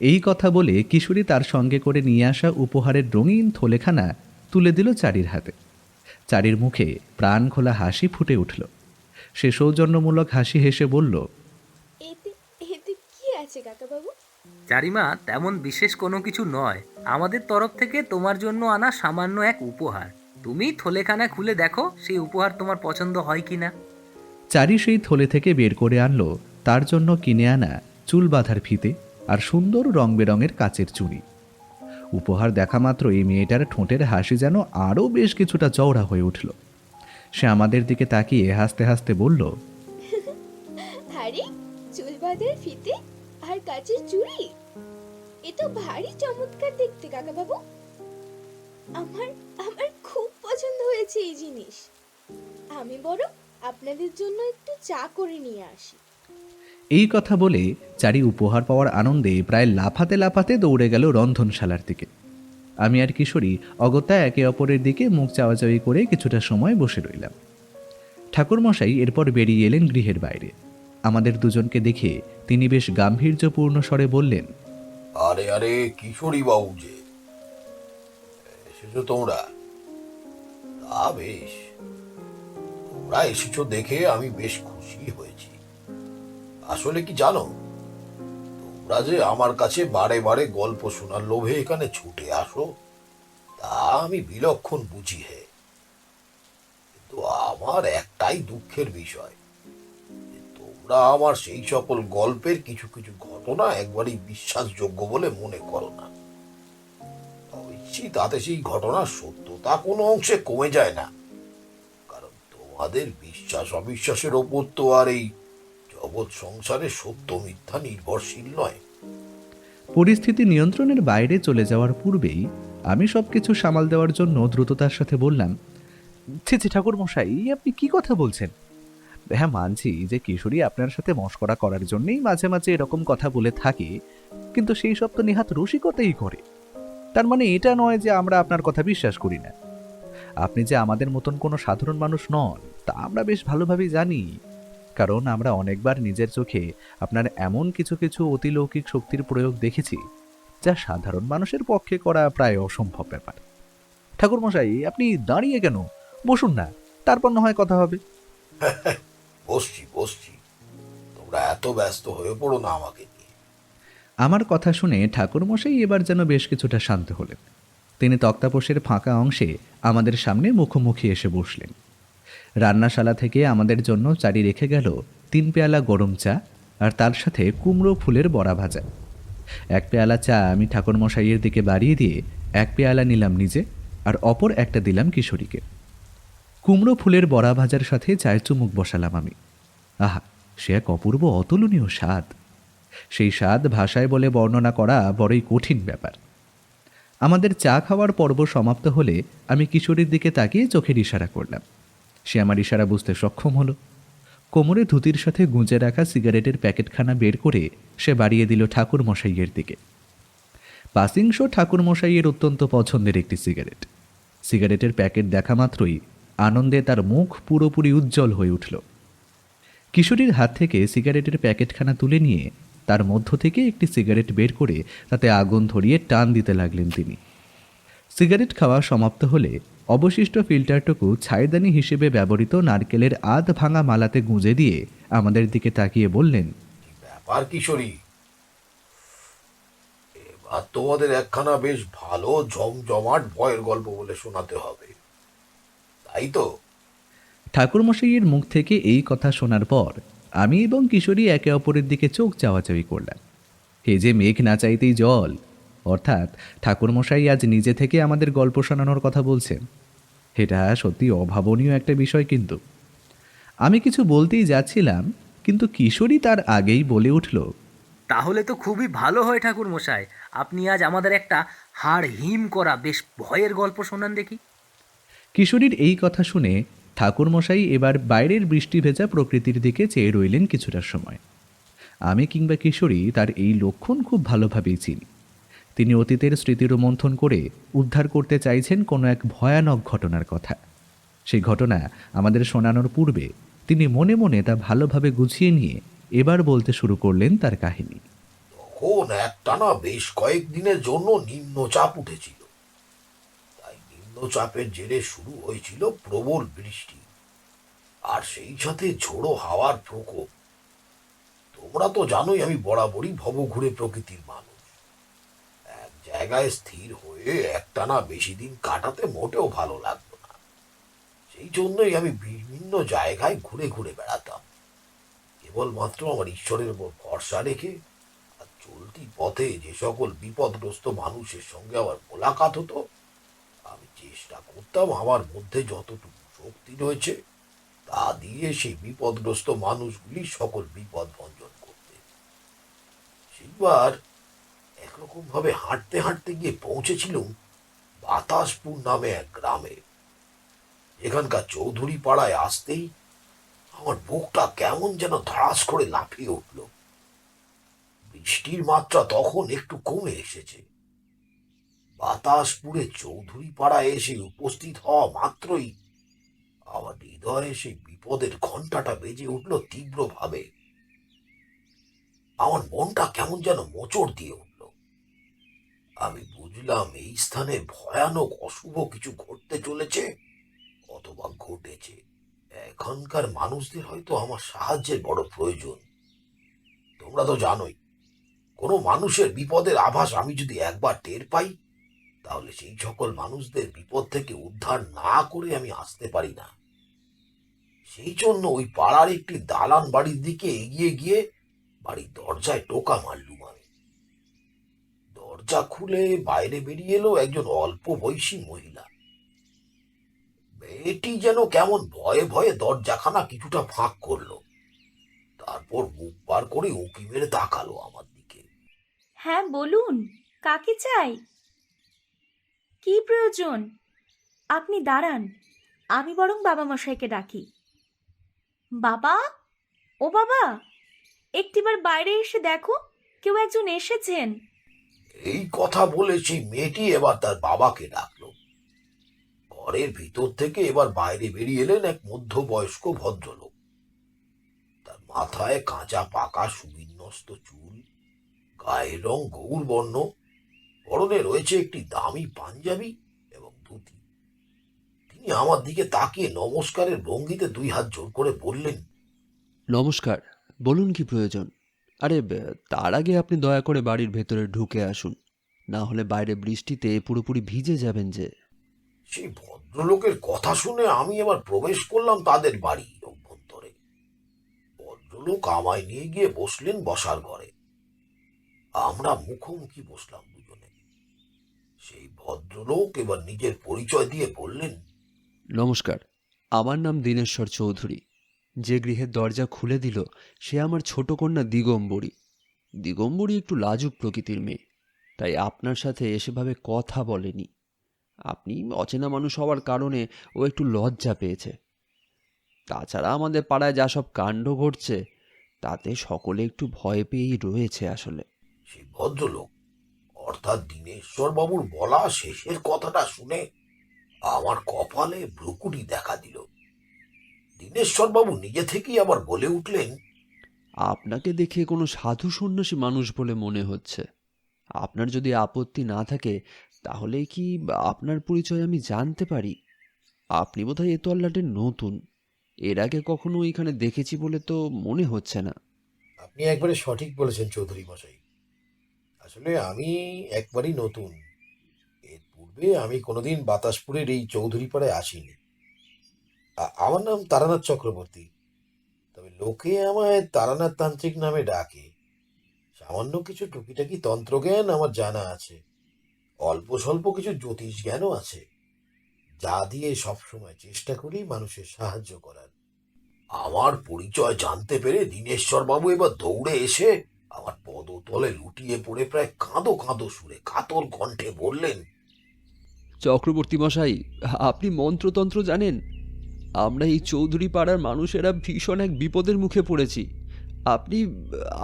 এই কথা বলে কিশোরী তার সঙ্গে করে নিয়ে আসা উপহারের রঙিন থলেখানা তুলে দিল চারির হাতে। চারির মুখে প্রাণ খোলা হাসি ফুটে উঠল। সে সৌজন্যমূলক হাসি হেসে বলল, এতে এতে কি আছে কাকাবাবু? চারিমা, তেমন বিশেষ কোনো কিছু নয়, আমাদের তরফ থেকে তোমার জন্য আনা সামান্য এক উপহার। তুমি থলেখানা খুলে দেখো সেই উপহার তোমার পছন্দ হয় কি না। চারি সেই থলে থেকে বের করে আনলো তার জন্য কিনে আনা চুল বাঁধার ফিতে আর সুন্দর রং বেরঙের কাচের চুড়ি। উপহার দেখা মাত্র এই মেয়েটার ঠোঁটের হাসি যেন আরও বেশ কিছুটা চওড়া হয়ে উঠল। সে আমাদের দিকে তাকিয়ে হাসতে হাসতে বলল, আরে চুল বাঁধার ফিতে আর কাচের চুড়ি, এ তো ভারী চমৎকার দেখতে কাকাবাবু। আমার আমার খুব পছন্দ হয়েছে এই জিনিস। আমি বরং আপনাদের জন্য একটু চা করে নিয়ে আসি। এই কথা বলে চারি উপহার পাওয়ার আনন্দে প্রায় লাফাতে লাফাতে দৌড়ে গেল রন্ধনশালার দিকে। আমি আর কিশোরী অগত্যা একে অপরের দিকে মুখ চাওয়াচাওয়ি করে কিছুটা সময় বসে রইলাম। ঠাকুরমশাই এরপর বেরিয়ে এলেন গৃহের বাইরে। আমাদের দুজনকে দেখে তিনি বেশ গাম্ভীর্যপূর্ণ স্বরে বললেন, আরে আরে কিশোরী বাবু যে এসেছো তোমরা, তা বেশ, তোমরা এসেছো দেখে আমি বেশ খুশি হয়েছি। আসলে কি জানো, তোমরা যে আমার কাছে বারে বারে গল্প শোনার লোভে এখানে ছুটে আসো, তা আমি বিলক্ষণ বুঝি হে। কিন্তু আমার একটাই দুঃখের বিষয়, যে তোমরা আমার সেই সকল গল্পের কিছু কিছু ঘটনা একবারই বিশ্বাসযোগ্য বলে মনে করো না। তাতে সেই ঘটনার সত্যতা কোনো অংশে কমে যায় না, কারণ তোমাদের বিশ্বাস অবিশ্বাসের ওপর তো আর এই জগৎ সংসারে সত্য মিথ্যা নির্ভরশীল নয়। পরিস্থিতি নিয়ন্ত্রণের বাইরে চলে যাওয়ার পূর্বেই আমি সবকিছু সামাল দেওয়ার জন্য দ্রুততার সাথে বললাম, ছি ছি ঠাকুরমশাই, আপনি কি কথা বলছেন? হ্যাঁ, মানছি যে কিশোরী আপনার সাথে মশকরা করার জন্যই মাঝে মাঝে এরকম কথা বলে থাকে, কিন্তু সেই সব তো নেহাত রসিকতাই করে। তার মানে এটা নয় যে আমরা আপনার কথা বিশ্বাস করি না। আপনি যে আমাদের মতন কোনো সাধারণ মানুষ নন তা আমরা বেশ ভালোভাবেই জানি, কারণ আমরা অনেকবার নিজের চোখে আপনার এমন কিছু কিছু অতিলৌকিক শক্তির প্রয়োগ দেখেছি যা সাধারণ মানুষের পক্ষে করা প্রায় অসম্ভব ব্যাপার। ঠাকুরমশাই, আপনি দাঁড়িয়ে কেন? বসুন না, তারপর না হয় কথা হবে। বসছি বসছি, তোমরা এত ব্যস্ত হয়ে পড়ো না আমাকে নিয়ে। আমার কথা শুনে ঠাকুরমশাই এবার যেন বেশ কিছুটা শান্ত হলেন। তিনি তক্তাপোষের ফাঁকা অংশে আমাদের সামনে মুখোমুখি এসে বসলেন। রান্নাশালা থেকে আমাদের জন্য চারি রেখে গেল 3 পেয়ালা গরম চা, আর তার সাথে কুমড়ো ফুলের বড়া ভাজা। 1 পেয়ালা চা আমি ঠাকুরমশাইয়ের দিকে বাড়িয়ে দিয়ে 1 পেয়ালা নিলাম নিজে, আর অপর একটা দিলাম কিশোরীকে। কুমড়ো ফুলের বড়া ভাজার সাথে চায়ের চুমুক বসালাম আমি। আহা, সে এক অপূর্ব অতুলনীয় স্বাদ। সেই স্বাদ ভাষায় বলে বর্ণনা করা বড়ই কঠিন ব্যাপার। আমাদের চা খাওয়ার পর্ব সমাপ্ত হলে আমি কিশোরীর দিকে তাকিয়ে চোখের ইশারা করলাম। সে আমার ইশারা বুঝতে সক্ষম হলো। কোমরে ধুতির সাথে গুঁজে রাখা সিগারেটের প্যাকেটখানা বের করে সে বাড়িয়ে দিল ঠাকুরমশাইয়ের দিকে। পাসিং শো ঠাকুরমশাইয়ের অত্যন্ত পছন্দের একটি সিগারেট। সিগারেটের প্যাকেট দেখা মাত্রই আনন্দে তার মুখ পুরোপুরি উজ্জ্বল হয়ে উঠল। কিশোরীর হাত থেকে সিগারেটের প্যাকেটখানা তুলে নিয়ে তার মধ্য থেকে একটি সিগারেট বের করে তাতে আগুন ধরিয়ে টান দিতে লাগলেন তিনি। সিগারেট খাওয়া সমাপ্ত হলে অবশিষ্ট ফিল্টারটুকু ছাইদানি হিসেবে ব্যবহৃত নারকেলের আধ ভাঙা মালাতে গুঁজে দিয়ে আমাদের দিকে তাকিয়ে বললেন, কি ব্যাপার কিশোরী, এবার তোমাদের একখানা বেশ ভালো জমজমাট ভয়ের গল্প বলে শোনাতে হবে, তাই তো? ঠাকুরমশাইয়ের মুখ থেকে এই কথা শোনার পর আমি এবং কিশোরী একে অপরের দিকে চোখ চাওয়াচাওয়ি করলাম। হে যে মেঘ না চাইতেই জল, অর্থাৎ ঠাকুরমশাই আজ নিজে থেকে আমাদের গল্প শোনানোর কথা বলছেন। এটা সত্যি অভাবনীয় একটা বিষয়। কিন্তু আমি কিছু বলতেই যাচ্ছিলাম, কিন্তু কিশোরী তার আগেই বলে উঠল, তাহলে তো খুবই ভালো হয় ঠাকুর মশাই, আপনি আজ আমাদের একটা হাড় হিম করা বেশ ভয়ের গল্প শোনান দেখি। কিশোরীর এই কথা শুনে ঠাকুরমশাই এবার বাইরের বৃষ্টি ভেজা প্রকৃতির দিকে চেয়ে রইলেন কিছুটা সময়। আমি কিংবা কিশোরী তার এই লক্ষণ খুব ভালোভাবেই চিনি। তিনি অতীতের স্মৃতিরোমন্থন করে উদ্ধার করতে চাইছেন কোনো এক ভয়ানক ঘটনার কথা। সেই ঘটনা আমাদের শোনানোর পূর্বে তিনি মনে মনে তা ভালোভাবে গুছিয়ে নিয়ে এবার বলতে শুরু করলেন তার কাহিনী। তখন একটানা বেশ কয়েকদিনের জন্য নিম্নচাপ উঠেছিল। তাই নিম্নচাপের জেরে শুরু হয়েছিল প্রবল বৃষ্টি, আর সেই সাথে ঝোড়ো হাওয়ার প্রকোপ। তোমরা তো জানোই আমি বরাবরই ভবঘুরে প্রকৃতির মানুষ। এক জায়গায় স্থির হয়ে একটানা বেশি দিন কাটাতে মোটেও ভালো লাগতো না। সেই জন্যই আমি বিভিন্ন জায়গায় ঘুরে ঘুরে বেড়াতাম, কেবলমাত্র আমার ঈশ্বরের উপর ভরসা রেখে। আর চলতি পথে যে সকল বিপদগ্রস্ত মানুষের সঙ্গে আমার মোলাকাত হতো, আমি চেষ্টা করতাম আমার মধ্যে যতটুকু শক্তি রয়েছে তা দিয়ে সেই বিপদগ্রস্ত মানুষগুলি সকল বিপদ ভঞ্জন করতে। সেইবার একরকম ভাবে হাঁটতে হাঁটতে গিয়ে পৌঁছেছিলাম বাতাসপুর নামে এক গ্রামে। এখানকার চৌধুরী পাড়ায় আসতেই আমার বুকটা কেমন যেন ধড়াস করে লাফিয়ে উঠল। বৃষ্টির মাত্রা তখন একটু কমে এসেছে। বাতাসপুরে চৌধুরী পাড়ায় এসে উপস্থিত হওয়া মাত্রই আমার হৃদয়ে সেই বিপদের ঘন্টাটা বেজে উঠল তীব্রভাবে। আমার মনটা কেমন যেন মোচড় দিয়ে উঠল। আমি বুঝলাম এই স্থানে ভয়ানক অশুভ কিছু ঘটতে চলেছে অথবা ঘটেছে। এখানকার মানুষদের হয়তো আমার সাহায্যের বড় প্রয়োজন। তোমরা তো জানোই, কোনো মানুষের বিপদের আভাস আমি যদি একবার টের পাই, তাহলে সেই সকল মানুষদের বিপদ থেকে উদ্ধার না করে আমি আসতে পারি না। সেই জন্য ওই পাড়ার একটি দালান বাড়ির দিকে এগিয়ে গিয়ে বাড়ির দরজায় টোকা মারলুম আমি। দরজা খুলে বাইরে বেরিয়ে এলো একজন অল্প বয়সী মহিলা। মেয়েটি যেন কেমন ভয়ে ভয়ে দরজাখানা কিছুটা ফাঁক করলো, তারপর মুখ বার করে উঁকি মেরে তাকালো আমার দিকে। হ্যাঁ বলুন, কাকে চাই? কি প্রয়োজন? আপনি দাঁড়ান, আমি বরং বাবা মশাইকে ডাকি। বাবা, ও বাবা, একটিবার বাইরে এসে দেখো, কেউ একজন এসেছেন। এই কথা বলে সেই মেয়েটি এবার তার বাবাকে ডাকলো। ঘরের ভিতর থেকে এবার বাইরে বেরিয়ে এলেন এক মধ্যবয়স্ক ভদ্রলোক। তার মাথায় কাঁচা পাকা সুবিন্যস্ত চুল, গায়ের রং গৌর বর্ণ, পরনে রয়েছে একটি দামি পাঞ্জাবি এবং ধুতি। তিনি আমার দিকে তাকিয়ে নমস্কারের ভঙ্গিতে দুই হাত জোর করে বললেন, নমস্কার, বলুন কি প্রয়োজন? আরে তার আগে আপনি দয়া করে বাড়ির ভেতরে ঢুকে আসুন, না হলে বাইরে বৃষ্টিতে পুরোপুরি ভিজে যাবেন যে। সেই ভদ্রলোকের কথা শুনে আমি এবার প্রবেশ করলাম তাদের বাড়ি অভ্যন্তরে। ভদ্রলোক আমায় নিয়ে গিয়ে বসলেন বসার ঘরে। আমরা মুখোমুখি বসলাম দুজনে। সেই ভদ্রলোক এবার নিজের পরিচয় দিয়ে বললেন, নমস্কার, আমার নাম দীনেশ্বর চৌধুরী। যে গৃহের দরজা খুলে দিল সে আমার ছোট কন্যা দিগম্বরী। দিগম্বরী একটু লাজুক প্রকৃতির মেয়ে, তাই আপনার সাথে এসেভাবে কথা বলেনি। আপনি অচেনা মানুষ হওয়ার কারণে ও একটু লজ্জা পেয়েছে। তাছাড়া আমাদের পাড়ায় যা সব কাণ্ড ঘটছে তাতে সকলে একটু ভয় পেয়েই রয়েছে আসলে। সেই ভদ্রলোক অর্থাৎ দীনেশ্বর বাবুর বলা শেষের কথাটা শুনে আমার কপালে ভ্রুকুটি দেখা দিল। দীনেশ্বর বাবু নিজে থেকেই আবার বলে উঠলেন, আপনাকে দেখে কোনো সাধু সন্ন্যাসী মানুষ বলে মনে হচ্ছে। আপনার যদি আপত্তি না থাকে তাহলে কি আপনার পরিচয় আমি জানতে পারি? আপনি বোধহয় এ তল্লাটে নতুন, এর আগে কখনো এখানে দেখেছি বলে তো মনে হচ্ছে না। আপনি একবারে সঠিক বলেছেন চৌধুরী মশাই। আসলে আমি একবারই নতুন। এর পূর্বে আমি কোনোদিন বাতাসপুরের এই চৌধুরী পাড়ায় আসিনি। আমার নাম তারানাথ চক্রবর্তী, তবে লোকে আমায় তারানাথ তান্ত্রিক নামে ডাকে। সামান্য কিছু টুকিটাকি তন্ত্রজ্ঞান আমার জানা আছে, অল্প স্বল্প কিছু জ্যোতিষ জ্ঞানও আছে, যা দিয়ে সবসময় চেষ্টা করি মানুষের সাহায্য করার। আমার পরিচয় জানতে পেরে দীনেশ্বর বাবু এবার দৌড়ে এসে আমার পদতলে লুটিয়ে পড়ে প্রায় কাঁদো কাঁদো সুরে কাতর কণ্ঠে বললেন, চক্রবর্তী মশাই, আপনি মন্ত্রতন্ত্র জানেন? আমরা এই চৌধুরী পাড়ার মানুষেরা ভীষণ এক বিপদের মুখে পড়েছি। আপনি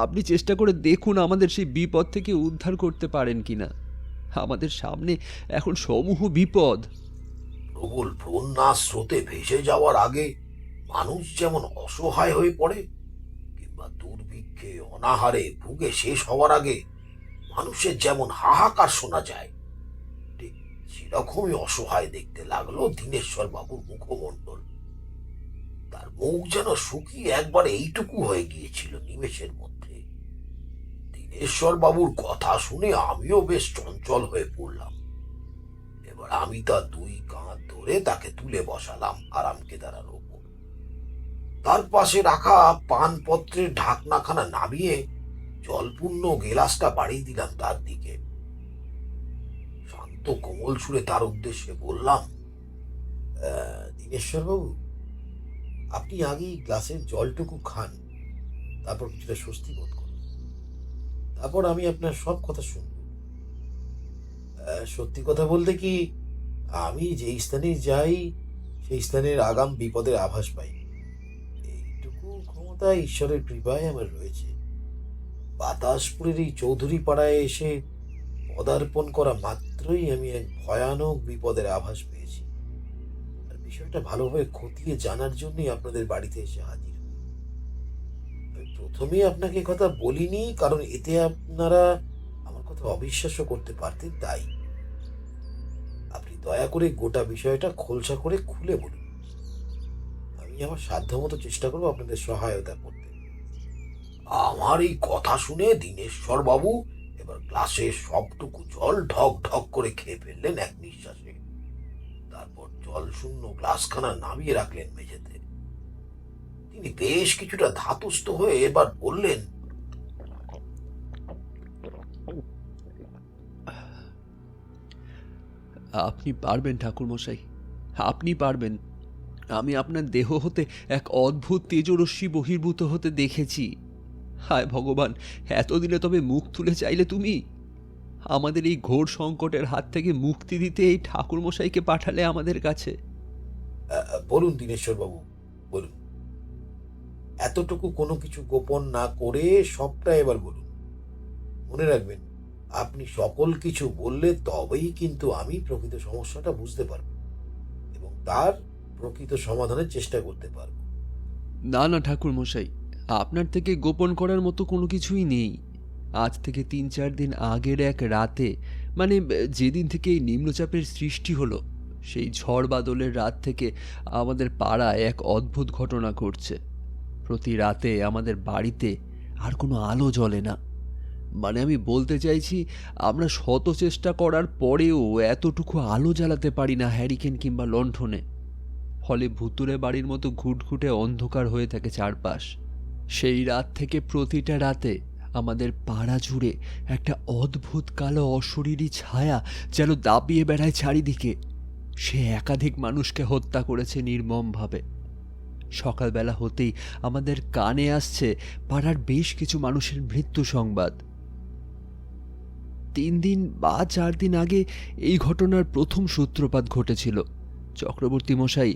আপনি চেষ্টা করে দেখুন আমাদের সেই বিপদ থেকে উদ্ধার করতে পারেন কিনা। আমাদের সামনে এখন সমূহ বিপদ। প্রবল বন্যার স্রোতে ভেসে যাওয়ার আগে মানুষ যেমন অসহায় হয়ে পড়ে, কিংবা দুর্ভিক্ষে অনাহারে ভুগে শেষ হওয়ার আগে মানুষের যেমন হাহাকার শোনা যায়, ঠিক সেরকমই অসহায় দেখতে লাগলো দীনেশ্বর বাবুর মুখমণ্ডল। তার মুখ যেন শুকিয়ে একবার এইটুকু হয়ে গিয়েছিল নিমেষের মধ্যে। দীনেশ্বর বাবুর কথা শুনে আমিও বেশ চঞ্চল হয়ে পড়লাম। এবার আমি তার দুই কাঁধ ধরে তাকে তুলে বসালাম আরাম কেদারার ওপর। তার পাশে রাখা পানপত্রের ঢাকনাখানা নামিয়ে জলপূর্ণ গেলাসটা বাড়িয়ে দিলাম তার দিকে। শান্ত কোমল সুরে তার উদ্দেশ্যে বললাম, দীনেশ্বর বাবু, আপনি আগেই গ্লাসের জলটুকু খান, তারপর কিছুটা স্বস্তি বোধ করুন। তারপর আমি আপনার সব কথা শুনব। সত্যি কথা বলতে কি, আমি যেই স্থানে যাই সেই স্থানের আগাম বিপদের আভাস পাই। এইটুকু ক্ষমতা ঈশ্বরের কৃপায় আমার রয়েছে। বাতাসপুরের এই চৌধুরী পাড়ায় এসে পদার্পণ করা মাত্রই আমি এক ভয়ানক বিপদের আভাস পেয়েছি। আর বিষয়টা ভালোভাবে খতিয়ে জানার জন্যই আপনাদের বাড়িতে এসে হাজির হই। আমি প্রথমেই আপনাকে কথা বলিনি, কারণ এতে আপনারা আমার কথা অবিশ্বাস্য করতে পারতেন। তাই আপনি দয়া করে গোটা বিষয়টা খোলসা করে খুলে বলুন। আমি আমার সাধ্যমতো চেষ্টা করবো আপনাদের সহায়তা করতে। আমার এই কথা শুনে দীনেশ্বর বাবু এবার গ্লাসে সবটুকু জল ঢক ঢক করে খেয়ে ফেললেন এক নিঃশ্বাসে। তারপর জল শূন্য গ্লাসখানা নামিয়ে রাখলেন মেঝেতে। তিনি বেশ কিছুটা ধাতস্থ হয়ে এবার বললেন, আপনি পারবেন ঠাকুরমশাই, আপনি পারবেন। আমি আপনার দেহ হতে এক অদ্ভুত তেজরশ্মি বহির্ভূত হতে দেখেছি। হায় ভগবান, এতদিনে তবে মুখ তুলে চাইলে তুমি? আমাদের এই ঘোর সংকটের হাত থেকে মুক্তি দিতে এই ঠাকুরমশাইকে পাঠালে আমাদের কাছে। বলুন দীনেশ্বর বাবু, বলুন। এতটুকু কোনো কিছু গোপন না করে সবটা এবার বলুন। মনে রাখবেন, আপনি সকল কিছু বললে তবেই কিন্তু আমি প্রকৃত সমস্যাটা বুঝতে পারবো এবং তার প্রকৃত সমাধানের চেষ্টা করতে পারবো। না না ঠাকুর মশাই, আপনার থেকে গোপন করার মতো কোনো কিছুই নেই। আজ থেকে 3-4 দিন আগের এক রাতে, মানে যেদিন থেকে এই নিম্নচাপের সৃষ্টি হলো, সেই ঝড় বাদলের রাত থেকে আমাদের পাড়ায় এক অদ্ভুত ঘটনা ঘটছে। প্রতি রাতে আমাদের বাড়িতে আর কোনো আলো জ্বলে না। মানে আমি বলতে চাইছি, আমরা শত চেষ্টা করার পরেও এতটুকু আলো জ্বালাতে পারি না হ্যারিকেন কিংবা লণ্ঠনে। ফলে ভুতুড়ে বাড়ির মতো ঘুটঘুটে অন্ধকার হয়ে থাকে চারপাশ। সেই রাত থেকে প্রতিটা রাতে আমাদের পাড়া জুড়ে একটা অদ্ভুত কালো অশরীরী ছায়া যেন দাপিয়ে বেড়ায় চারিদিকে। সে একাধিক মানুষকে হত্যা করেছে নির্মমভাবে। সকালবেলা হতেই আমাদের কানে আসছে পাড়ার বেশ কিছু মানুষের মৃত্যু সংবাদ। 3 দিন বা 4 দিন আগে এই ঘটনার প্রথম সূত্রপাত ঘটেছিল। চক্রবর্তী মশাই,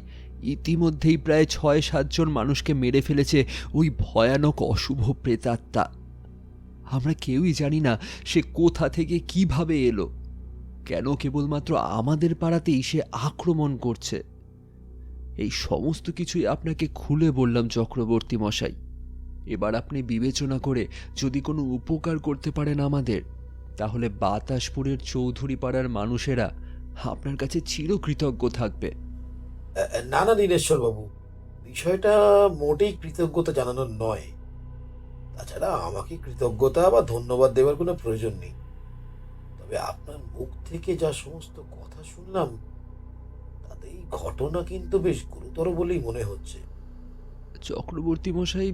ইতিমধ্যেই প্রায় 6-7 জন মানুষকে মেরে ফেলেছে ওই ভয়ানক অশুভ প্রেতাত্মা। আমরা কেউই জানি না সে কোথা থেকে কিভাবে এলো, কেন কেবলমাত্র আমাদের পাড়াতেই সে আক্রমণ করছে। এই সমস্ত কিছুই আপনাকে খুলে বললাম চক্রবর্তী মশাই। এবার আপনি বিবেচনা করে যদি কোনো উপকার করতে পারেন আমাদের, তাহলে বাতাসপুরের চৌধুরী পাড়ার মানুষেরা আপনার কাছে চিরকৃতজ্ঞ থাকবে। না না দীনেশ্বর বাবু, বিষয়টা মোটেই কৃতজ্ঞতা জানানোর নয়। তাছাড়া আমাকে কৃতজ্ঞতা বা ধন্যবাদ দেওয়ার কোনো প্রয়োজন নেই। তবে আপনার মুখ থেকে যা সমস্ত কথা শুনলাম, তাতে এই ঘটনা কিন্তু বেশ গুরুতর বলেই মনে হচ্ছে। চক্রবর্তী মশাই,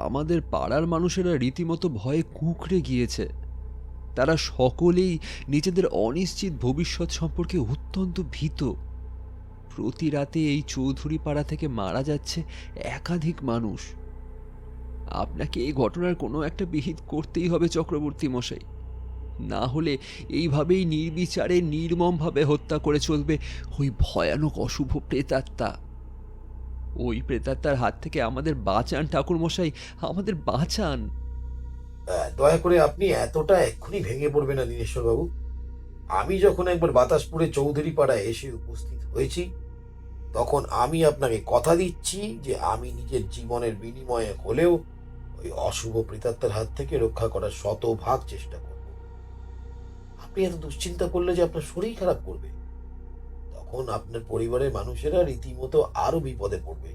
আমাদের পাড়ার মানুষেরা রীতিমতো ভয়ে কুঁকড়ে গিয়েছে। তারা সকলেই নিজেদের অনিশ্চিত ভবিষ্যৎ সম্পর্কে অত্যন্ত ভীত। প্রতি রাতে এই চৌধুরী পাড়া থেকে মারা যাচ্ছে একাধিক মানুষ। আপনাকে এই ঘটনার কোনো একটা বিহিত করতেই হবে চক্রবর্তী মশাই, না হলে এইভাবেই নির্বিচারে নির্মমভাবে হত্যা করে চলবে ওই ভয়ানক অশুভ প্রেতাত্মা। ওই প্রেতাত্মার হাত থেকে আমাদের বাঁচান ঠাকুর মশাই, আমাদের বাঁচান। দয়া করে আপনি এতটা এক্ষুনি ভেঙে পড়বেন না দীনেশ্বর বাবু। আমি যখন একবার বাতাসপুরে চৌধুরী পাড়ায় এসে উপস্থিত হয়েছি, তখন আমি আপনাকে কথা দিচ্ছি যে আমি নিজের জীবনের বিনিময়ে হলেও ওই অশুভ প্রেতাত্মার হাত থেকে রক্ষা করার 100 ভাগ চেষ্টা করব। আপনি এত দুশ্চিন্তা করলে যে আপনার শরীর খারাপ করবে, তখন আপনার পরিবারের মানুষেরা রীতিমতো আরো বিপদে পড়বে।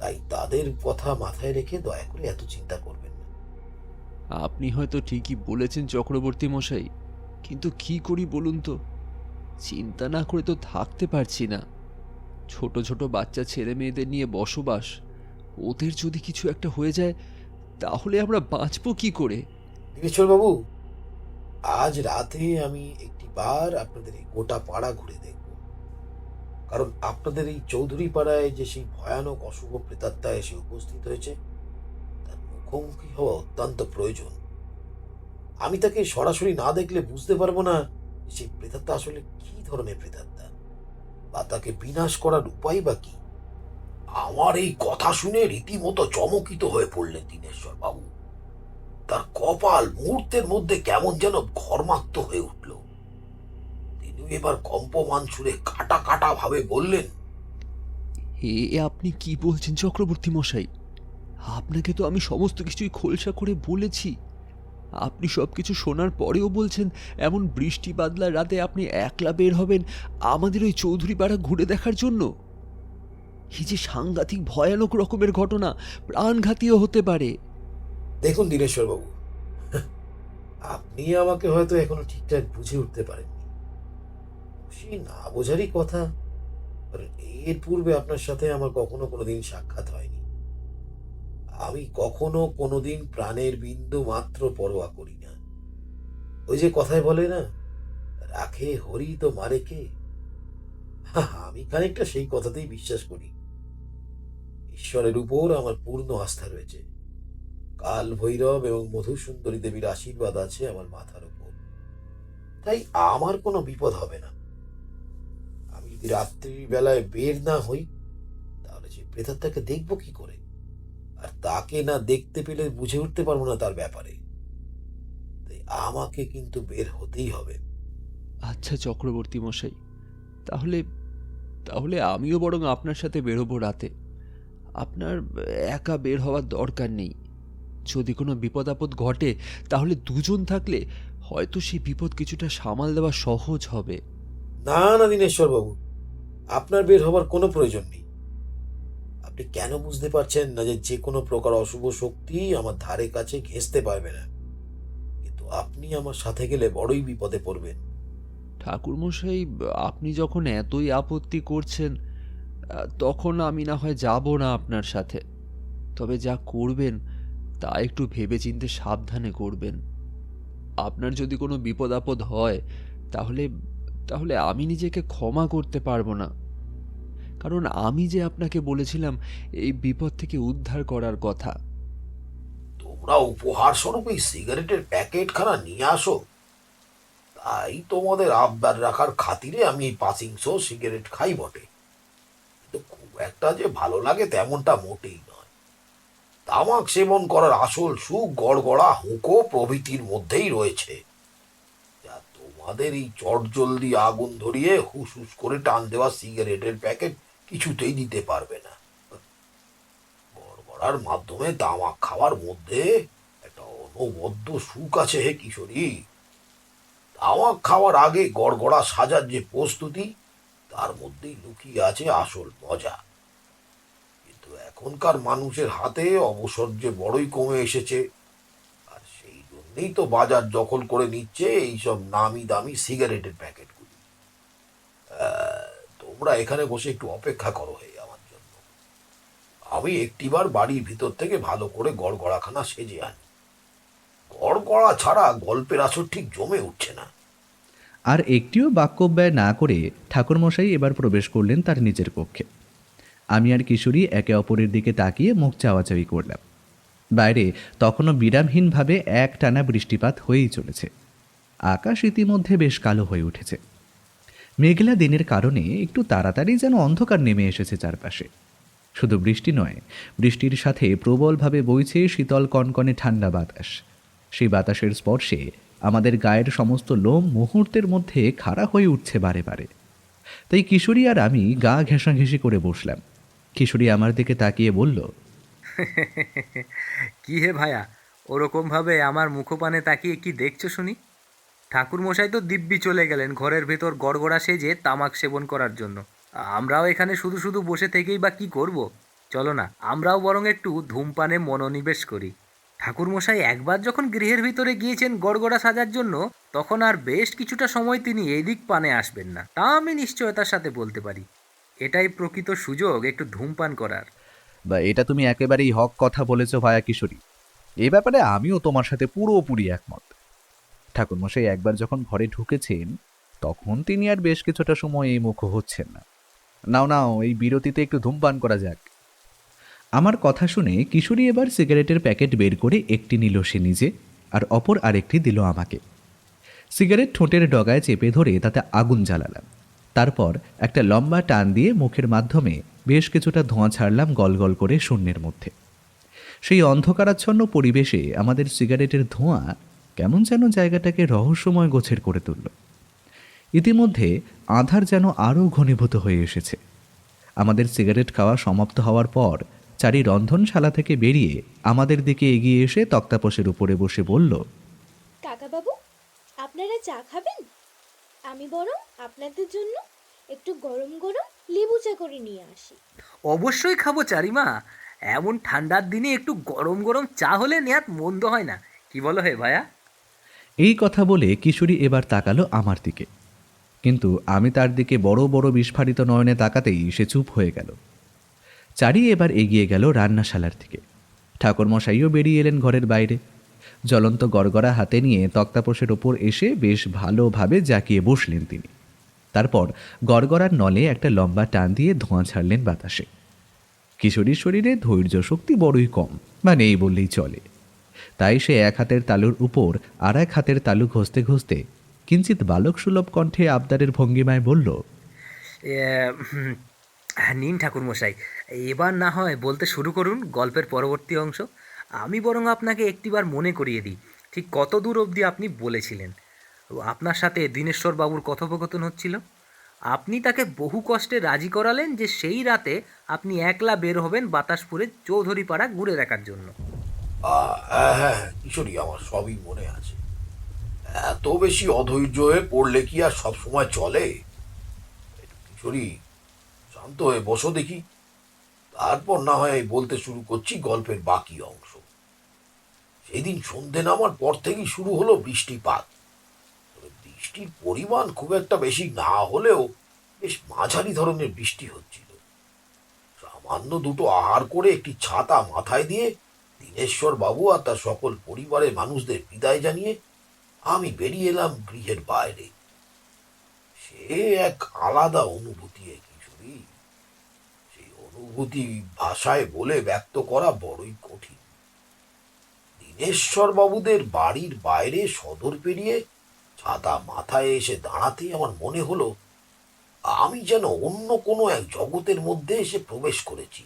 তাই তাদের কথা মাথায় রেখে দয়া করে এত চিন্তা করবেন না। আপনি হয়তো ঠিকই বলেছেন চক্রবর্তী মশাই, কিন্তু কি করি বলুন তো? চিন্তা না করে তো থাকতে পারছি না। ছোট ছোট বাচ্চা ছেলে মেয়েদের নিয়ে বসবাস, ওদের যদি কিছু একটা হয়ে যায় তাহলে আমরা বাঁচবো কি করে? দীনেশ্বর বাবু, আজ রাতে আমি একটি বার আপনাদের এই গোটা পাড়া ঘুরে দেখব। কারণ আপনাদের এই চৌধুরী পাড়ায় যে সেই ভয়ানক অশুভ প্রেতাত্মা এসে উপস্থিত হয়েছে, তার মুখোমুখি হওয়া অত্যন্ত প্রয়োজন। আমি তাকে সরাসরি না দেখলে বুঝতে পারবো না যে সেই প্রেতাত্মা আসলে কি ধরনের প্রেতাত্মা, বা তাকে বিনাশ করার উপায় বা কি। আমার এই কথা শুনে রীতিমতো চমকিত হয়ে পড়লেন দীনেশ্বর বাবু। তার কপাল মুহূর্তের মধ্যে কেমন যেন ঘর্মাক্ত হয়ে উঠল। তিনি এবার কম্পমান সুরে কাটা কাটা ভাবে বললেন, এ আপনি কি বলছেন চক্রবর্তী মশাই? আপনাকে তো আমি সমস্ত কিছুই খোলসা করে বলেছি। আপনি সব কিছু শোনার পরেও বলছেন এমন বৃষ্টি বাদলার রাতে আপনি একলা বের হবেন আমাদের ওই চৌধুরী পাড়া ঘুরে দেখার জন্য? এই যে সাংঘাতিক ভয়ানক রকমের ঘটনা, প্রাণঘাতীও হতে পারে। দেখুন দীনেশ্বর বাবু, আপনি আমাকে হয়তো এখনো ঠিকঠাক বুঝে উঠতে পারেননি। সেই না বোঝারই কথা। কারণ এর পূর্বে আপনার সাথে আমার কখনো কোনোদিন সাক্ষাৎ হয়নি। আমি কখনো কোনোদিন প্রাণের বিন্দু মাত্র পরোয়া করি না। ওই যে কথায় বলে না, রাখে হরি তো মারে কে। আমি খানিকটা সেই কথাতেই বিশ্বাস করি। ঈশ্বরের উপর আমার পূর্ণ আস্থা রয়েছে। কাল ভৈরব এবং মধুসুন্দরী দেবীর আশীর্বাদ আছে আমার মাথার উপর। তাই আমার কোনো বিপদ হবে না। আমি যদি রাত্রির বেলায় বের না হই, তাহলে সেই প্রেতাত্মাকে দেখবো কি করে? আর তাকে না দেখতে পেলে বুঝে উঠতে পারবো না তার ব্যাপারে। তাই আমাকে কিন্তু বের হতেই হবে। আচ্ছা চক্রবর্তী মশাই, তাহলে তাহলে আমিও বরং আপনার সাথে বেরোবো রাতে। আপনার একা বের হওয়ার দরকার নেই। যদি কোনো বিপদ আপদ ঘটে তাহলে দুজন থাকলে হয়তো সেই বিপদ কিছুটা সামাল দেওয়া সহজ হবে। না না দিনেশ্বর বাবু, আপনার বের হবার কোনো প্রয়োজন নেই। আপনি কেন বুঝতে পারছেন না যে যে কোনো প্রকার অশুভ শক্তি আমার ধারে কাছে ঘেঁষতে পারবে না? কিন্তু আপনি আমার সাথে গেলে বড়ই বিপদে পড়বেন। ঠাকুরমশাই, আপনি যখন এতই আপত্তি করছেন, তখন আমি না হয় যাব না আপনার সাথে। তবে যা করবেন তা একটু ভেবেচিন্তে সাবধানে করবেন। আপনার যদি কোনো বিপদ আপদ হয় তাহলে তাহলে আমি নিজেকে ক্ষমা করতে পারবো না। কারণ আমি যে আপনাকে বলেছিলাম এই বিপদ থেকে উদ্ধার করার কথা। তোমরা উপহার স্বরূপ এই সিগারেটের প্যাকেটখানা নিয়ে আসো, তাই তোমাদের আবদার রাখার খাতিরে আমি এই পাসিংস সিগারেট খাই বটে, কিন্তু খুব একটা যে ভালো লাগে তেমনটা মোটেই নয়। তামাক সেবন করার আসল সুখ গড়গড়া হুঁকো প্রভৃতির মধ্যেই রয়েছে, যা তোমাদের এই চটজলদি আগুন ধরিয়ে হুস হুস করে টান দেওয়া সিগারেটের প্যাকেট কিছুতেই দিতে পারবে না। গড়গড়ার মাধ্যমে তামাক খাওয়ার মধ্যে একটা অনবদ্য সুখ আছে হে কিশোরী। তামাক খাওয়ার আগে গড়গড়া সাজার যে প্রস্তুতি, তার মধ্যেই লুকিয়ে আছে আসল মজা। কিন্তু এখনকার মানুষের হাতে অবসর যে বড়ই কমে এসেছে, আর সেই জন্যই তো বাজার দখল করে নিচ্ছে এইসব নামি দামি সিগারেটের প্যাকেটগুলি। তোমরা এখানে বসে একটু অপেক্ষা করো হে আমার জন্য। আমি একটিবার বাড়ির ভিতর থেকে ভালো করে গড়গড়াখানা সেজে আনি। গড়গড়া ছাড়া গল্পের আসর ঠিক জমে উঠছে না। আর একটিও বাক্য ব্যয় না করে ঠাকুরমশাই এবার প্রবেশ করলেন তার নিজের কক্ষে। আমি আর কিশোরী একে অপরের দিকে তাকিয়ে মুখ চাওয়াচাওয়ি করলাম। বাইরে তখনও বিরামহীনভাবে একটানা বৃষ্টিপাত হয়েই চলেছে। আকাশ ইতিমধ্যে বেশ কালো হয়ে উঠেছে। মেঘলা দিনের কারণে একটু তাড়াতাড়ি যেন অন্ধকার নেমে এসেছে চারপাশে। শুধু বৃষ্টি নয়, বৃষ্টির সাথে প্রবলভাবে বইছে শীতল কনকনে ঠান্ডা বাতাস। সেই বাতাসের স্পর্শে আমাদের গায়ের সমস্ত লোম মুহূর্তের মধ্যে খাড়া হয়ে উঠছে বারে বারে। তাই কিশোরী আর আমি গা ঘেঁষাঘেঁষি করে বসলাম। কিশোরী আমার দিকে তাকিয়ে বলল, কি হে ভায়া, ওরকমভাবে আমার মুখপানে তাকিয়ে কি দেখছো শুনি? ঠাকুরমশাই তো দিব্যি চলে গেলেন ঘরের ভেতর গড়গড়া সেজে তামাক সেবন করার জন্য। আমরাও এখানে শুধু শুধু বসে থেকেই বা কি করব? চলো না, আমরাও বরং একটু ধূমপানে মনোনিবেশ করি। ঠাকুরমশাই একবার যখন গৃহের ভিতরে গিয়েছেন গড়গড়া সাজার জন্য, তখন আর বেশ কিছুটা সময় তিনি এদিক পানে আসবেন না, তা আমি নিশ্চয়তার সাথে বলতে পারি। এটাই প্রকৃত সুযোগ একটু ধূমপান করার। বা এটা তুমি একেবারেই হক কথা বলেছ ভায়া কিশোরী। এ ব্যাপারে আমিও তোমার সাথে পুরোপুরি একমত। ঠাকুরমশাই একবার যখন ঘরে ঢুকেছেন তখন তিনি আর বেশ কিছুটা সময় এই মুখ হচ্ছেন না। নাও নাও, এই বিরতিতে একটু ধূমপান করা যাক। আমার কথা শুনে কিশোরী এবার সিগারেটের প্যাকেট বের করে একটি নিল সে নিজে, আর অপর আরেকটি দিল আমাকে। সিগারেট ঠোঁটের ডগায় চেপে ধরে তাতে আগুন জ্বালালাম। তারপর একটা লম্বা টান দিয়ে মুখের মাধ্যমে বেশ কিছুটা ধোঁয়া ছাড়লাম গল গল করে শূন্যের মধ্যে। সেই অন্ধকারাচ্ছন্ন পরিবেশে আমাদের সিগারেটের ধোঁয়া কেমন যেন জায়গাটাকে রহস্যময় গোছের করে তুলল। ইতিমধ্যে আঁধার যেন আরও ঘনীভূত হয়ে এসেছে। আমাদের সিগারেট খাওয়া সমাপ্ত হওয়ার পর চারি রন্ধনশালা থেকে বেরিয়ে আমাদের দিকে এগিয়ে এসে তক্তাপোষের উপরে বসে বলল, কাকাবাবু, আপনারা চা খাবেন? আমি বরং আপনাদের জন্য একটু গরম গরম লেবু চা করে নিয়ে আসি। অবশ্যই খাবো চারিমা, এমন ঠান্ডার দিনে একটু গরম গরম চা হলে নেহাত মন্দ হয় না, কি বলো হে ভায়া? এই কথা বলে কিশোরী এবার তাকালো আমার দিকে, কিন্তু আমি তার দিকে বড় বড় বিস্ফারিত নয়নে তাকাতেই সে চুপ হয়ে গেল। চারি এবার এগিয়ে গেল রান্নাশালার দিকে। ঠাকুরমশাইও বেরিয়ে এলেন ঘরের বাইরে। জ্বলন্ত গড়গড়া হাতে নিয়ে তক্তাপোষের ওপর এসে বেশ ভালোভাবে জাকিয়ে বসলেন তিনি। তারপর গড়গড়ার নলে একটা লম্বা টান দিয়ে ধোঁয়া ছাড়লেন বাতাসে। কিশোরীর শরীরে ধৈর্য শক্তি বড়ই কম, বা নেই বললেই চলে। তাই সে এক হাতের তালুর উপর আর এক হাতের তালু ঘষতে ঘষতে কিঞ্চিত বালক সুলভ কণ্ঠে আবদারের ভঙ্গিমায় বলল, এ, হুম, নিন ঠাকুরমশাই, এবার না হয় বলতে শুরু করুন গল্পের পরবর্তী অংশ। আমি বরং আপনাকে একটিবার মনে করিয়ে দিই, ঠিক কত দূর অবধি আপনি বলেছিলেন? আপনার সাথে দীনেশ্বর বাবুর কথোপকথন হচ্ছিল? আপনি তাকে বহু কষ্টে রাজি করালেন যে সেই রাতে আপনি একলা বের হবেন বাতাসপুরে চৌধুরীপাড়া ঘুরে দেখার জন্য। হ্যাঁ হ্যাঁ হ্যাঁ, কিশোরী, আমার সবই মনে আছে। এত বেশি অধৈর্য হয়ে পড়লে কি আর সব সময় চলে? একটু কিশোরী, শান্ত হয়ে বসো দেখি, তারপর না হয় বলতে শুরু করছি গল্পের বাকি অংশ। সেদিন সন্ধে নামার পর থেকেই শুরু হলো বৃষ্টিপাত। তবে বৃষ্টির পরিমাণ খুব একটা বেশি না হলেও বেশ মাঝারি ধরনের বৃষ্টি হচ্ছিল। সামান্য দুটো আহার করে একটি ছাতা মাথায় দিয়ে দীনেশ্বর বাবু আর তার সকল পরিবারের মানুষদের বিদায় জানিয়ে আমি বেরিয়ে এলাম গৃহের বাইরে। সে এক আলাদা অনুভূতি কিশোরী। সেই অনুভূতি ভাষায় বলে ব্যক্ত করা বড়ই কঠিন। দীনেশ্বর বাবুদের বাড়ির বাইরে সদর পেরিয়ে ছাতা মাথায় এসে দাঁড়াতেই আমার মনে হলো আমি যেন অন্য কোনো এক জগতের মধ্যে এসে প্রবেশ করেছি।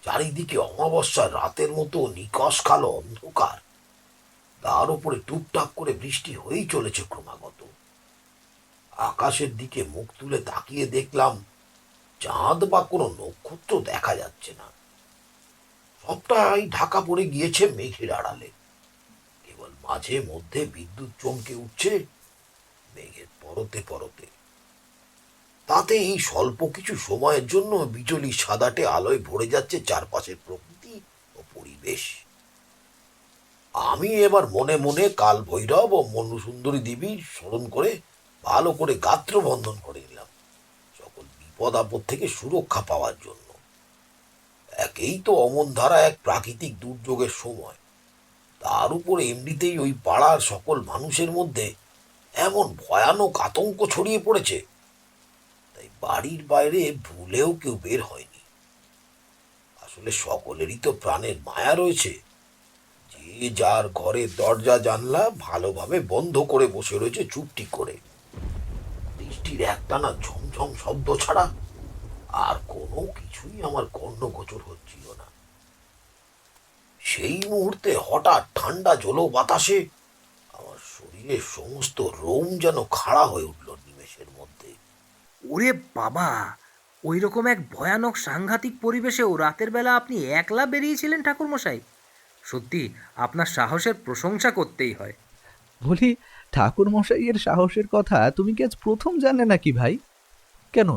চারিদিকে অমাবস্যার রাতের মতো নিকষ কালো অন্ধকার, তার উপরে টুকটাক করে বৃষ্টি হয়েই চলেছে ক্রমাগত। আকাশের দিকে মুখ তুলে তাকিয়ে দেখলাম চাঁদ বা কোনো নক্ষত্র দেখা যাচ্ছে না। সবটাই ঢাকা পড়ে গিয়েছে মেঘের আড়ালে। কেবল মাঝে মধ্যে বিদ্যুৎ চমকে উঠছে মেঘের পরতে পরতে। তাতে এই স্বল্প কিছু সময়ের জন্য বিজলি সাদাটে আলোয় ভরে যাচ্ছে চারপাশের প্রকৃতি ও পরিবেশ। আমি এবার মনে মনে কাল ভৈরব ও মনুসুন্দরী দেবীর স্মরণ করে ভালো করে গাত্র বন্ধন করে নিলাম, সকল বিপদ আপদ থেকে সুরক্ষা পাওয়ার জন্য। একেই তো অমন ধারা এক প্রাকৃতিক দুর্যোগের সময়, তার উপর এমনিতেই ওই পাড়ার সকল মানুষের মধ্যে এমন ভয়ানক আতঙ্ক ছড়িয়ে পড়েছে, তাই বাড়ির বাইরে ভুলেও কেউ বের হয়নি। আসলে সকলেরই তো প্রাণের মায়া রয়েছে। যে যার ঘরের দরজা জানলা ভালোভাবে বন্ধ করে বসে রয়েছে চুপটি করে। বৃষ্টির একটানা ঝমঝম শব্দ ছাড়া আর কোনো কিছুই আমার কর্ণগোচর হচ্ছিল না। সেই মুহূর্তে হঠাৎ ঠান্ডা জলো বাতাসে আমার শরীরের সমস্ত রোম যেন খাড়া হয়ে উঠল নিমেষের মধ্যে। ওরে বাবা! ওই রকম এক ভয়ানক সাংঘাতিক পরিবেশেও রাতের বেলা আপনি একলা বেরিয়েছিলেন ঠাকুরমশাই? সত্যি আপনার সাহসের প্রশংসা করতেই হয়। বলি, ঠাকুর মশাইয়ের সাহসের কথা তুমি কি আজ প্রথম জানলে নাকি ভাই? কেন,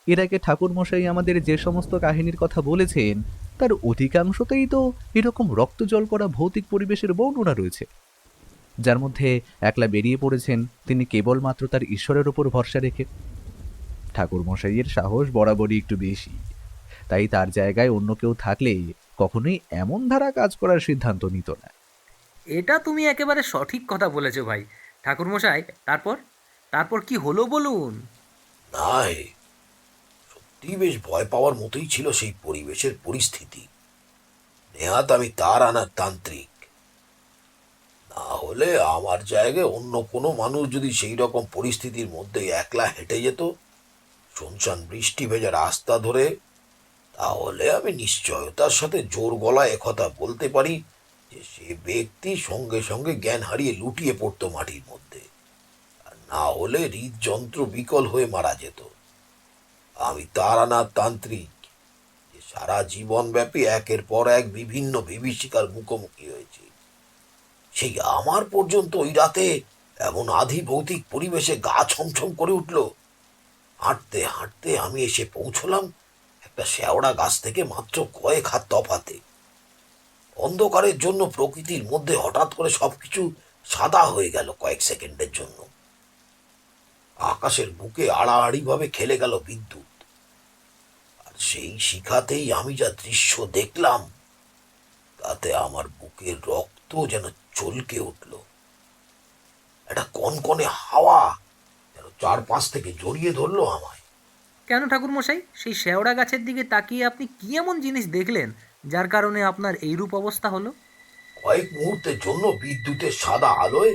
এর আগে ঠাকুর মশাই আমাদের যে সমস্ত কাহিনীর কথা বলেছেন তার অধিকাংশতেই তো এরকম রক্ত জল করা ভৌতিক পরিবেশের বর্ণনা রয়েছে, যার মধ্যে একলা বেরিয়ে পড়েছেন তিনি কেবলমাত্র তার ঈশ্বরের ওপর ভরসা রেখে। ঠাকুর মশাইয়ের সাহস বরাবরই একটু বেশি, তাই তার জায়গায় অন্য কেউ থাকলে কখনোই এমন ধারা কাজ করার সিদ্ধান্ত নিত না। এটা তুমি একেবারে সঠিক কথা বলেছো ভাই। ঠাকুরমশাই, তারপর তারপর কি হলো বলুন। নাই, সত্যি বেশ ভয় পাওয়ার মতোই ছিল সেই পরিবেশের পরিস্থিতি। নেহাত আমি তার আনার তান্ত্রিক না হলে আমার জায়গায় অন্য কোনো মানুষ যদি সেই রকম পরিস্থিতির মধ্যে একলা হেঁটে যেত শুনশান বৃষ্টি ভেজা রাস্তা ধরে, তাহলে আমি নিশ্চয়তার সাথে জোর গলায় একথা বলতে পারি যে সে ব্যক্তি সঙ্গে সঙ্গে জ্ঞান হারিয়ে লুটিয়ে পড়তো মাটির মধ্যে, আর না হলে হৃদযন্ত্র বিকল হয়ে মারা যেত। আমি তার আনার তান্ত্রিক যে সারা জীবনব্যাপী একের পর এক বিভিন্ন বিভীষিকার মুখোমুখি হয়েছি। সেই আমার পর্যন্ত ওই রাতে এমন আধি ভৌতিক পরিবেশে গা ছমছম করে উঠল। হাঁটতে হাঁটতে আমি এসে পৌঁছলাম একটা শেওড়া গাছ থেকে মাত্র কয়েক হাত তফাতে। অন্ধকারের জন্য প্রকৃতির মধ্যে হঠাৎ করে সবকিছু সাদা হয়ে গেল কয়েক সেকেন্ডের জন্য। আকাশের বুকে আড়াআড়ি ভাবে খেলে গেল বিদ্যুৎ, আর সেই শিখাতেই আমি যা দৃশ্য দেখলাম তাতে আমার বুকের রক্ত যেন চলকে উঠল। একটা কনকনে হাওয়া যেন চারপাশ থেকে জড়িয়ে ধরলো আমায়। কেন ঠাকুরমশাই, সেই শেওড়া গাছের দিকে তাকিয়ে আপনি কি এমন জিনিস দেখলেন যার কারণে আপনার এইরূপ অবস্থা হলো? কয়েক মুহূর্তের জন্য বিদ্যুতের সাদা আলোয়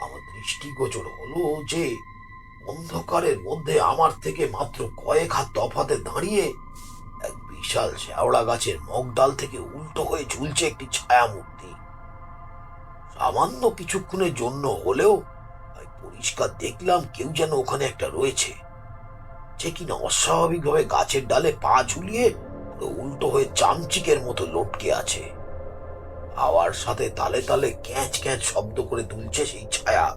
আমার দৃষ্টিগোচর হলো যে অন্ধকারের মধ্যে আমার থেকে মাত্র কয়েক হাত তফাতে দাঁড়িয়ে এক বিশাল শেওড়া গাছের মগডাল থেকে উল্টো হয়ে ঝুলছে একটি ছায়া মূর্তি। সামান্য কিছুক্ষণের জন্য হলেও আমি পরিষ্কার দেখলাম কেউ যেন ওখানে একটা রয়েছে, যে কিনা অস্বাভাবিকভাবে গাছের ডালে পা ঝুলিয়ে পুরো উল্টো হয়ে চামচিকের মতো লটকে আছে। হাওয়ার সাথে তালে তালে ক্যাঁচ ক্যাঁচ শব্দ করে তুলছে সেই ছায়া।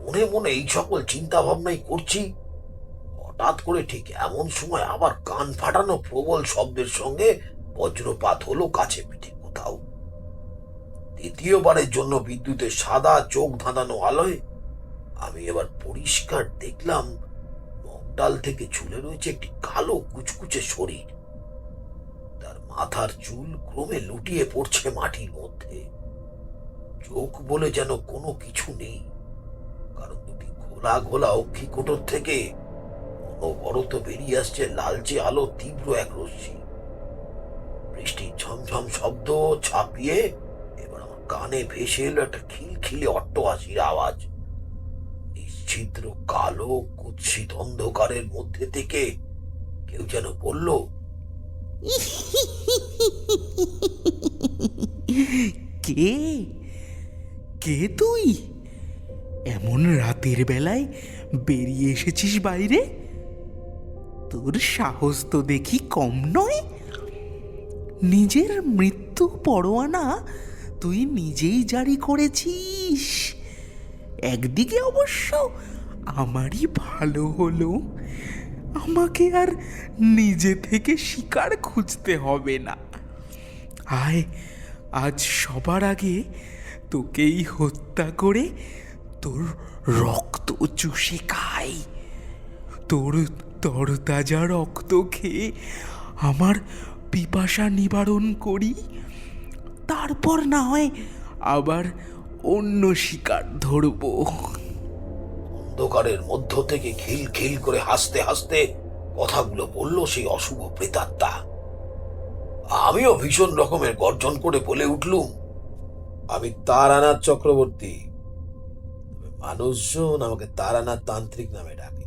মনে মনে এই সকল চিন্তা ভাবনাই করছি, হঠাৎ করে ঠিক এমন সময় আবার কান ফাটানো প্রবল শব্দের সঙ্গে বজ্রপাত হলো কাছে পিঠে কোথাও। দ্বিতীয়বারের জন্য বিদ্যুতের সাদা চোখ ধাঁধানো আলোয় আমি এবার পরিষ্কার দেখলাম মগডাল থেকে ঝুলে রয়েছে একটি কালো কুচকুচে শরীর। তার মাথার চুল ক্রমে লুটিয়ে পড়ছে মাটির মধ্যে। চোখ বলে যেন কোনো কিছু নেই, কারণ দুটি ঘোলা ঘোলা অক্ষিকোটর থেকে অনবরত বেরিয়ে আসছে লালচে আলো তীব্র এক রশ্মি। বৃষ্টির ঝমঝম শব্দ ছাপিয়ে এবার আমার কানে ভেসে এলো একটা খিলখিলে অট্টহাসির আওয়াজ। নিশ্চিদ্র কালো কুৎসিত অন্ধকারের মধ্যে থেকে কেউ যেন বলল, কে কে তুই? এমন রাতের বেলায় বেরিয়ে এসেছিস বাইরে? তোর সাহস তো দেখি কম নয়। নিজের মৃত্যু পরোয়ানা তুই নিজেই জারি করেছিস। একদিকে অবশ্য আমারই ভালো হলো, আমাকে আর নিজে থেকে শিকার খুঁজতে হবে না। আয়, আজ সবার আগে তোকেই হত্যা করে তোর রক্ত চুষে খাই। তোর তরতাজা রক্ত খেয়ে আমার পিপাসা নিবারণ করি, তারপর না হয় আবার অন্য শিকার ধরবো। অন্ধকারের মধ্য থেকে খিল খিল করে হাসতে হাসতে কথাগুলো বলল সেই অশুভ প্রেতাত্মা। আমিও ভীষণ রকমের গর্জন করে বলে উঠলুম, আমি তারানাথ চক্রবর্তী। তবে মানুষজন আমাকে তারানাথ তান্ত্রিক নামে ডাকে।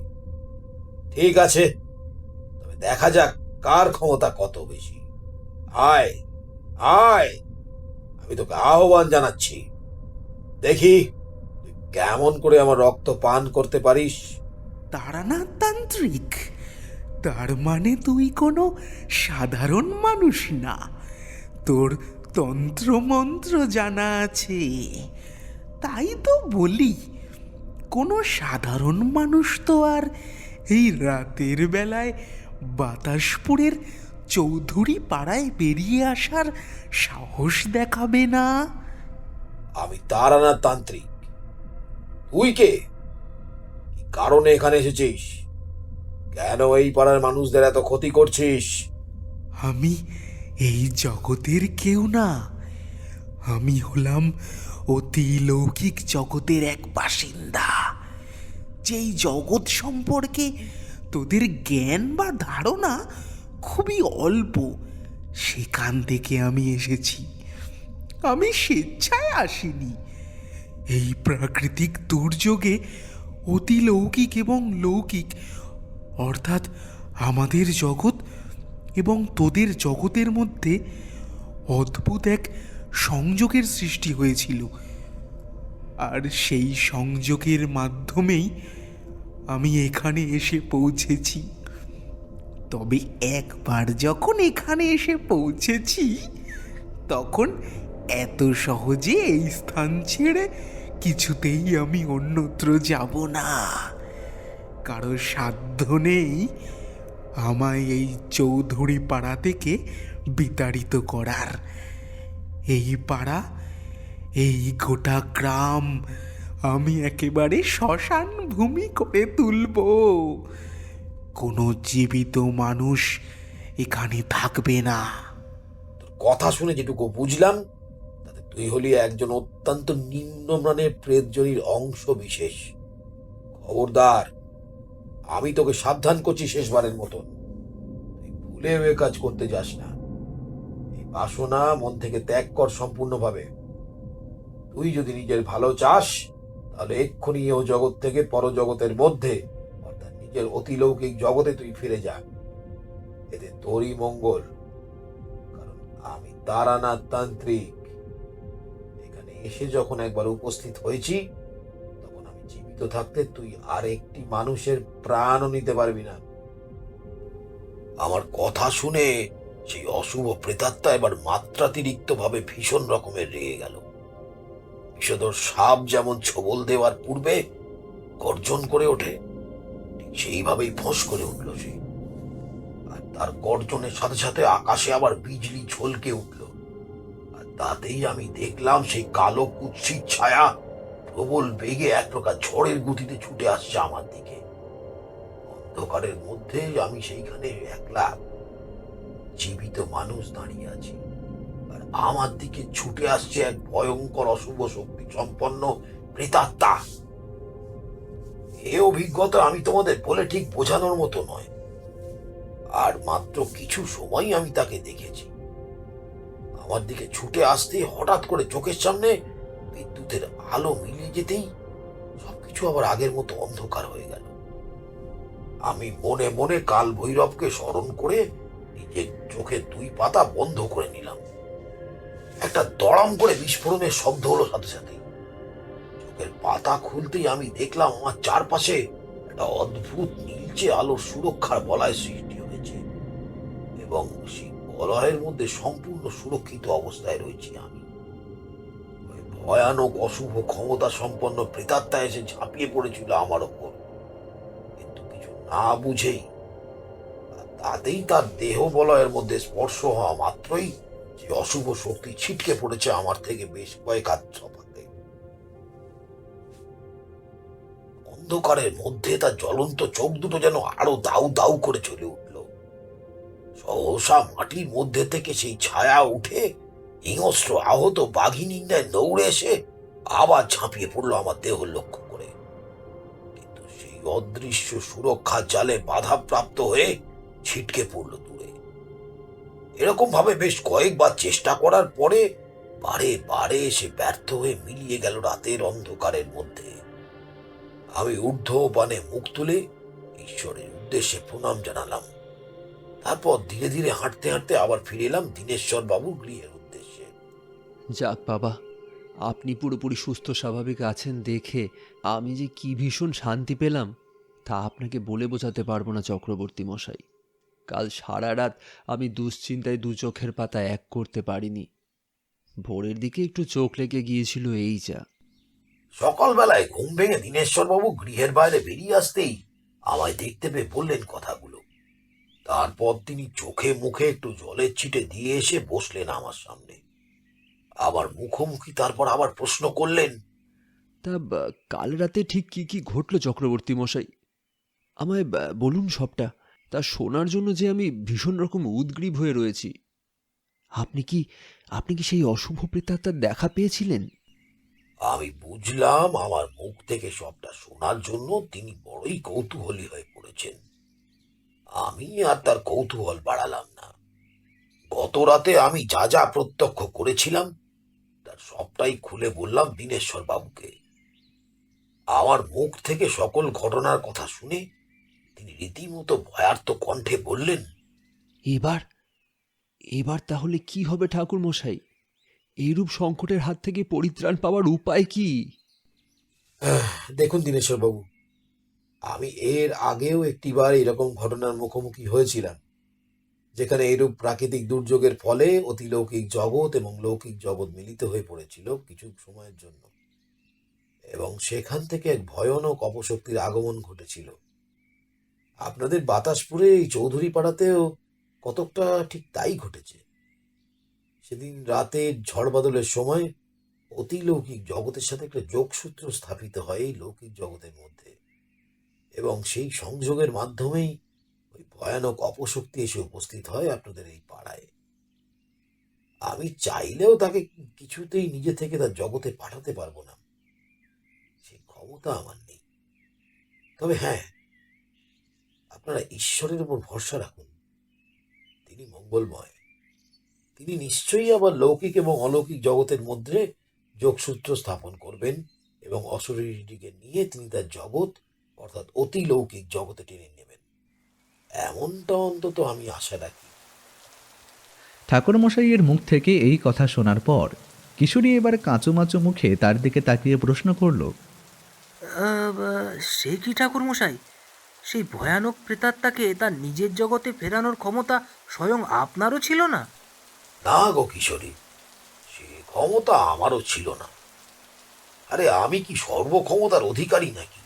ঠিক আছে, তবে দেখা যাক কার ক্ষমতা কত বেশি। আয় আয়, আমি তোকে আহ্বান জানাচ্ছি। দেখি তুই কেমন করে আমার রক্ত পান করতে পারিস। তারানাথ তান্ত্রিক? তার মানে তুই কোনো সাধারণ মানুষ না, তোর তন্ত্রমন্ত্র জানা আছে। তাই তো বলি, কোনো সাধারণ মানুষ তো আর এই রাতের বেলায় বাতাসপুরের চৌধুরী পাড়ায় বেরিয়ে আসার সাহস দেখাবে না। আমি তারানাথ তান্ত্রিক। তুই কে? কি কারণে এখানে এসেছিস? কেন এই পাড়ার মানুষদের এত ক্ষতি করছিস? আমি এই জগতের কেউ না, আমি হলাম অতি লৌকিক জগতের এক বাসিন্দা। যেই জগৎ সম্পর্কে তোদের জ্ঞান বা ধারণা খুবই অল্প, সেখান থেকে আমি এসেছি। আমি স্বেচ্ছায় আসিনি। এই প্রাকৃতিক দুর্যোগে অতিলৌকিক এবং লৌকিক, অর্থাৎ আমাদের জগৎ এবং তোদের জগতের মধ্যে অদ্ভুত এক সংযোগের সৃষ্টি হয়েছিল, আর সেই সংযোগের মাধ্যমেই আমি এখানে এসে পৌঁছেছি। তবে একবার যখন এখানে এসে পৌঁছেছি, তখন এত সহজে এই স্থান ছেড়ে কিছুতেই আমি অন্যত্র যাব না। কারো সাধ্য নেই আমায় এই চৌধুরী পাড়া থেকে বিতাড়িত করার। এই পাড়া, এই গোটা গ্রাম আমি একেবারে শ্মশান ভূমি করে তুলব। কোনো জীবিত মানুষ এখানে থাকবে না। তোর কথা শুনে যেটুকু বুঝলাম, তাতে তুই হলি একজন অত্যন্ত নিম্নমানের প্রেতজনীর অংশ বিশেষ। খবরদার, আমি তোকে সাবধান করছি শেষবারের মতন, তুই ভুলেও এ কাজ করতে যাস না। এই বাসনা মন থেকে ত্যাগ কর সম্পূর্ণভাবে। তুই যদি নিজের ভালো চাস, তাহলে এক্ষুনি ও জগৎ থেকে পরজগতের মধ্যে, অর্থাৎ নিজের অতিলৌকিক জগতে তুই ফিরে যা। এতে তোরই মঙ্গল, কারণ আমি তারানাথ তান্ত্রিক এখানে এসে যখন একবার উপস্থিত হয়েছি, তখন আমি জীবিত থাকতে তুই আর একটি মানুষের প্রাণও নিতে পারবি না। আমার কথা শুনে সেই অশুভ প্রেতাত্মা এবার মাত্রাতিরিক্ত ভাবে ভীষণ রকমের রেগে গেল। বিষধর সাপ যেমন ছোবল দেওয়ার পূর্বে গর্জন করে ওঠে, ঠিক সেইভাবেই ফোঁস করে উঠল সে। আর তার গর্জনের সাথে সাথে আকাশে আবার বিজলি ঝলকে উঠল। আর তাতেই আমি দেখলাম সেই কালো কুৎসিত ছায়া প্রবল বেগে এক প্রকার ঝড়ের গতিতে ছুটে আসছে আমার দিকে। অন্ধকারের মধ্যে আমি সেইখানে একলা জীবিত মানুষ দাঁড়িয়ে আছি, আর আমার দিকে ছুটে আসছে এক ভয়ঙ্কর অশুভ শক্তি সম্পন্ন প্রেতাত্মা। এ অভিজ্ঞতা আমি তোমাদের বলে ঠিক বোঝানোর মতো নয়। আর মাত্র কিছু সময় আমি তাকে দেখেছি। আমার দিকে ছুটে আসতে হঠাৎ করে চোখের সামনে বিদ্যুতের আলো মিলিয়ে যেতেই সবকিছু আবার আগের মতো অন্ধকার হয়ে গেল। আমি মনে মনে কাল ভৈরবকে স্মরণ করে নিজের চোখের দুই পাতা বন্ধ করে নিলাম। একটা দড়াম করে বিস্ফোরণের শব্দ হলো সাথে সাথে। চোখের পাতা খুলতেই আমি দেখলাম আমার চারপাশে একটা অদ্ভুত নীলচে আলোর সুরক্ষার বলয় সৃষ্টি হয়েছে, এবং সেই বলয়ের মধ্যে সম্পূর্ণ সুরক্ষিত অবস্থায় রয়েছি আমি। ওই ভয়ানক অশুভ ক্ষমতা সম্পন্ন প্রেতাত্মা এসে ঝাঁপিয়ে পড়েছিল আমার ওপর, কিন্তু কিছু না বুঝেই, আর তাতেই তার দেহ বলয়ের মধ্যে স্পর্শ হওয়া মাত্রই যে অশুভ শক্তি ছিটকে পড়েছে আমার থেকে বেশ কয়েক হাত সপাতে। অন্ধকারের মধ্যে তার জ্বলন্ত চোখ দুটো যেন আরো দাউ দাউ করে চলে উঠল। সহসা মাটির মধ্যে থেকে সেই ছায়া উঠে হিংস্র আহত বাঘিনীন্দায় দৌড়ে এসে আবার ঝাঁপিয়ে পড়লো আমার দেহ লক্ষ্য করে। কিন্তু সেই অদৃশ্য সুরক্ষার জালে বাধাপ্রাপ্ত হয়ে ছিটকে পড়ল দূরে। এরকম ভাবে বেশ কয়েকবার চেষ্টা করার পরে বারে বারে সে ব্যর্থ হয়ে মিলিয়ে গেল রাতের অন্ধকারের মধ্যে। আমি ঊর্ধ্বপানে মুখ তুলে ঈশ্বরের উদ্দেশ্যে প্রণাম জানালাম। তারপর ধীরে ধীরে হাঁটতে হাঁটতে আবার ফিরে এলাম দীনেশ্বর বাবুর গৃহের উদ্দেশ্যে। যাক বাবা, আপনি পুরোপুরি সুস্থ স্বাভাবিক আছেন দেখে আমি যে কি ভীষণ শান্তি পেলাম তা আপনাকে বলে বোঝাতে পারবো না চক্রবর্তী মশাই। কাল সারা রাত আমি দুশ্চিন্তায় দু চোখের পাতা এক করতে পারিনি। ভোরের দিকে একটু চোখ লেগে গিয়েছিল, এই যা। সকালবেলায় ঘুম ভেঙে দীনেশ্বর বাবু গৃহের বাইরে বেরিয়ে আসতেই আমায় দেখতে পেয়ে বললেন কথাগুলো। তারপর তিনি চোখে মুখে একটু জলের ছিটে দিয়ে এসে বসলেন আমার সামনে। আবার মুখোমুখি তারপর আবার প্রশ্ন করলেন, তা কাল রাতে ঠিক কি কি ঘটল চক্রবর্তী মশাই? আমায় বলুন সবটা। তা শোনার জন্য যে আমি ভীষণ রকম উদগ্রীব হয়ে রয়েছি। আপনি কি সেই অশুভ প্রেতাত্মার দেখা পেয়েছিলেন? আমি বুঝলাম আমার মুখ থেকে সবটা শোনার জন্য তিনি বড়ই কৌতূহলী হয়ে পড়েছেন। আমি আর তার কৌতূহল বাড়ালাম না। গত রাতে আমি যা যা প্রত্যক্ষ করেছিলাম তার সবটাই খুলে বললাম দীনেশ্বর বাবুকে। আমার মুখ থেকে সকল ঘটনার কথা শুনে তিনি রীতিমতো ভয়ার্ত কণ্ঠে বললেন, এবার তাহলে কি হবে ঠাকুর মশাই? এইরূপ সংকটের হাত থেকে পরিত্রাণ পাওয়ার উপায় কি? দেখুন দীনেশ্বর বাবু, আমি এর আগেও একটিবার এরকম ঘটনার মুখোমুখি হয়েছিলাম, যেখানে এরূপ প্রাকৃতিক দুর্যোগের ফলে অতিলৌকিক জগৎ এবং লৌকিক জগৎ মিলিত হয়ে পড়েছিল কিছু সময়ের জন্য, এবং সেখান থেকে এক ভয়ানক অপশক্তির আগমন ঘটেছিল। আপনাদের বাতাসপুরে এই চৌধুরী পাড়াতেও কতকটা ঠিক তাই ঘটেছে। সেদিন রাতে ঝড় বাদলের সময় অতিলৌকিক জগতের সাথে একটা যোগসূত্র স্থাপিত হয় এই লৌকিক জগতের মধ্যে, এবং সেই সংযোগের মাধ্যমেই ওই ভয়ানক অপশক্তি এসে উপস্থিত হয় আপনাদের এই পাড়ায়। আমি চাইলেও তাকে কিছুতেই নিজে থেকে তার জগতে পাঠাতে পারবো না, সেই ক্ষমতা আমার নেই। তবে হ্যাঁ, আপনারা ঈশ্বরের উপর ভরসা রাখুন, তিনি মঙ্গলময়। তিনি নিশ্চয়ই আবার লৌকিক এবং অলৌকিক জগতের মধ্যে যোগসূত্র স্থাপন করবেন, এবং অশরীরীটিকে নিয়ে তিনি তার জগৎ অর্থাৎ অতি লৌকিক জগতে টেনে নেবেন, এমনটা অন্তত আমি আশা রাখি। ঠাকুরমশাইয়ের মুখ থেকে এই কথা শোনার পর কিশোরী এবার কাঁচুমাচু মুখে তার দিকে তাকিয়ে প্রশ্ন করল, সে কি ঠাকুরমশাই? সেই ভয়ানক প্রেতাত্মাকে তার নিজের জগতে ফেরানোর ক্ষমতা স্বয়ং আপনারও ছিল না? না গো কিশোরী, সে ক্ষমতা আমারও ছিল না। আরে আমি কি সর্বক্ষমতার অধিকারী নাকি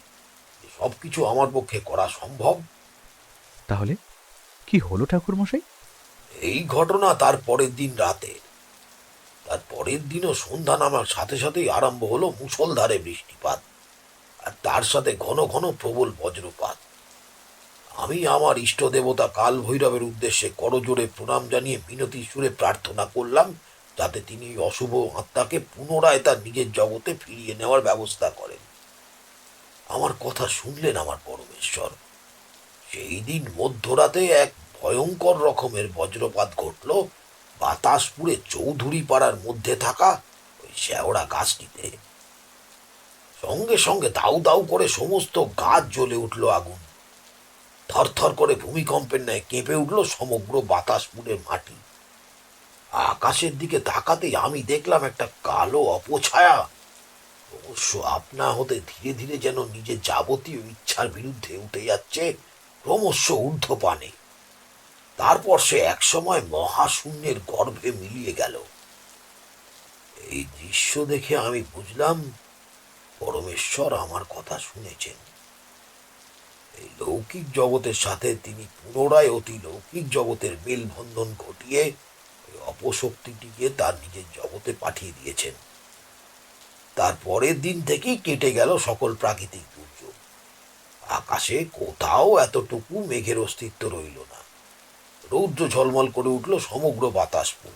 যে সবকিছু আমার পক্ষে করা সম্ভব? তাহলে কি হলো ঠাকুরমশাই? এই ঘটনা তার পরের দিন রাতে। তার পরের দিনও সন্ধ্যা নামার সাথে সাথেই আরম্ভ হলো মুষলধারে বৃষ্টিপাত, আর তার সাথে ঘন ঘন প্রবল বজ্রপাত। আমি আমার ইষ্ট দেবতা কাল ভৈরবের উদ্দেশ্যে করজোড়ে প্রণাম জানিয়ে মিনতি সুরে প্রার্থনা করলাম যাতে তিনি এই অশুভ আত্মাকে পুনরায় তার নিজের জগতে ফিরিয়ে নেওয়ার ব্যবস্থা করেন। আমার কথা শুনলেন আমার পরমেশ্বর। সেই দিন মধ্যরাতে এক ভয়ঙ্কর রকমের বজ্রপাত ঘটল বাতাসপুরে চৌধুরী পাড়ার মধ্যে থাকা ওই শেওড়া গাছটিতে। সঙ্গে সঙ্গে দাউ দাউ করে সমস্ত গাছ জ্বলে উঠল আগুন। থরথর করে ভূমিকম্পের ন্যায় কেঁপে উঠল সমগ্র বাতাসপুরের মাটি। আকাশের দিকে তাকাতেই আমি দেখলাম একটা কালো অপছায়া অবশ্য আপনা হতে ধীরে ধীরে যেন নিজের যাবতীয় ইচ্ছার বিরুদ্ধে উঠে যাচ্ছে ক্রমশ ঊর্ধ্বপানে। তারপর সে একসময় মহাশূন্যের গর্ভে মিলিয়ে গেল। এই দৃশ্য দেখে আমি বুঝলাম পরমেশ্বর আমার কথা শুনেছেন। এই লৌকিক জগতের সাথে তিনি পুনরায় অতি লৌকিক জগতের মেলবন্ধন ঘটিয়ে ওই অপশক্তিটিকে তার নিজের জগতে পাঠিয়ে দিয়েছেন। তার পরের দিন থেকেই কেটে গেল সকল প্রাকৃতিক দুর্যোগ। আকাশে কোথাও এতটুকু মেঘের অস্তিত্ব রইল না। রৌদ্র ঝলমল করে উঠল সমগ্র বাতাসপুর।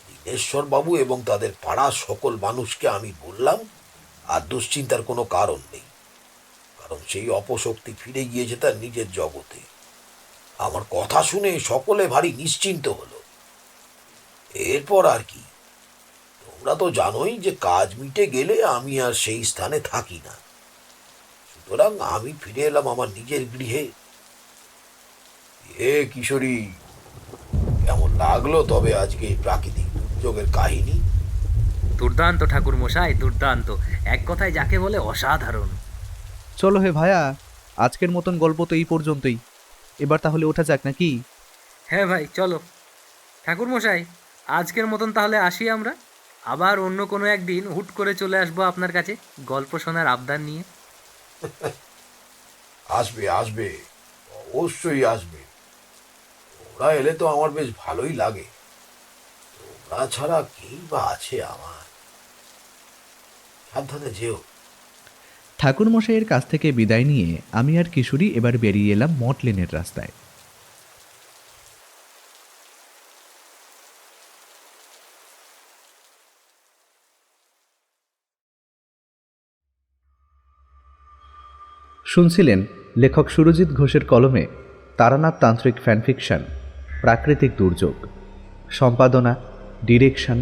দীনেশ্বর বাবু এবং তাদের পাড়ার সকল মানুষকে আমি বললাম আর দুশ্চিন্তার কোনো কারণ নেই, কারণ সেই অপশক্তি ফিরে গিয়েছে তার নিজের জগতে। আমার কথা শুনে সকলে ভারী নিশ্চিন্ত হলো। এরপর আর কি, তোমরা তো জানোই যে কাজ মিটে গেলে আমি আর সেই স্থানে থাকি না, সুতরাং আমি ফিরে এলাম আমার নিজের গৃহে। কিশোরী, কেমন লাগলো তবে আজকে এই প্রাকৃতিক দুর্যোগের কাহিনী? দুর্দান্ত ঠাকুরমশাই, দুর্দান্ত। এক কথায় যাকে বলে অসাধারণ। চলো হে ভায়া, আজকের মতন গল্প তো এই পর্যন্তই। এবার তাহলে ওঠা যাক নাকি? হ্যাঁ ভাই, চলো। ঠাকুরমশাই, আজকের মতন তাহলে আসি আমরা। আবার অন্য কোনো একদিন হুট করে চলে আসবো আপনার কাছে গল্প শোনার আবদার নিয়ে। আসবে আসবে, অবশ্যই আসবে। তোমরা এলে তো আমার বেশ ভালোই লাগে। তোমরা ছাড়া কেই বা আছে আমার। সাবধানে যেও। ঠাকুরমশাইয়ের কাছ থেকে বিদায় নিয়ে আমি আর কিশোরী এবার বেরিয়ে এলাম মঠ লেনের রাস্তায়। শুনছিলেন লেখক সুরজিৎ ঘোষের কলমে তারানাথ তান্ত্রিক ফ্যানফিকশন প্রাকৃতিক দুর্যোগ। সম্পাদনা, ডিরেকশন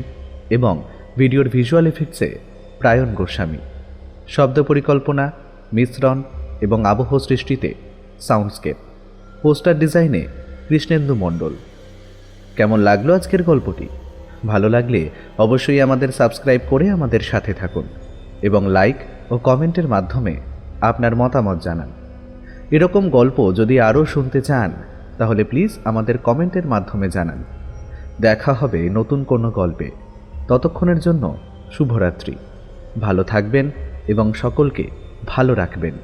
এবং ভিডিওর ভিজুয়াল এফেক্টসে প্রায়ণ গোস্বামী। শব্দ পরিকল্পনা, মিশ্রণ এবং আবহ সৃষ্টিতে সাউন্ডস্কেপ। পোস্টার ডিজাইনে কৃষ্ণেন্দু মণ্ডল। কেমন লাগলো আজকের গল্পটি? ভালো লাগলে অবশ্যই আমাদের সাবস্ক্রাইব করে আমাদের সাথে থাকুন এবং লাইক ও কমেন্টের মাধ্যমে আপনার মতামত জানান। এরকম গল্প যদি আরও শুনতে চান তাহলে প্লিজ আমাদের কমেন্টের মাধ্যমে জানান। দেখা হবে নতুন কোনো গল্পে। ততক্ষণের জন্য শুভরাত্রি। ভালো থাকবেন এবং সকলকে ভালো রাখবেন।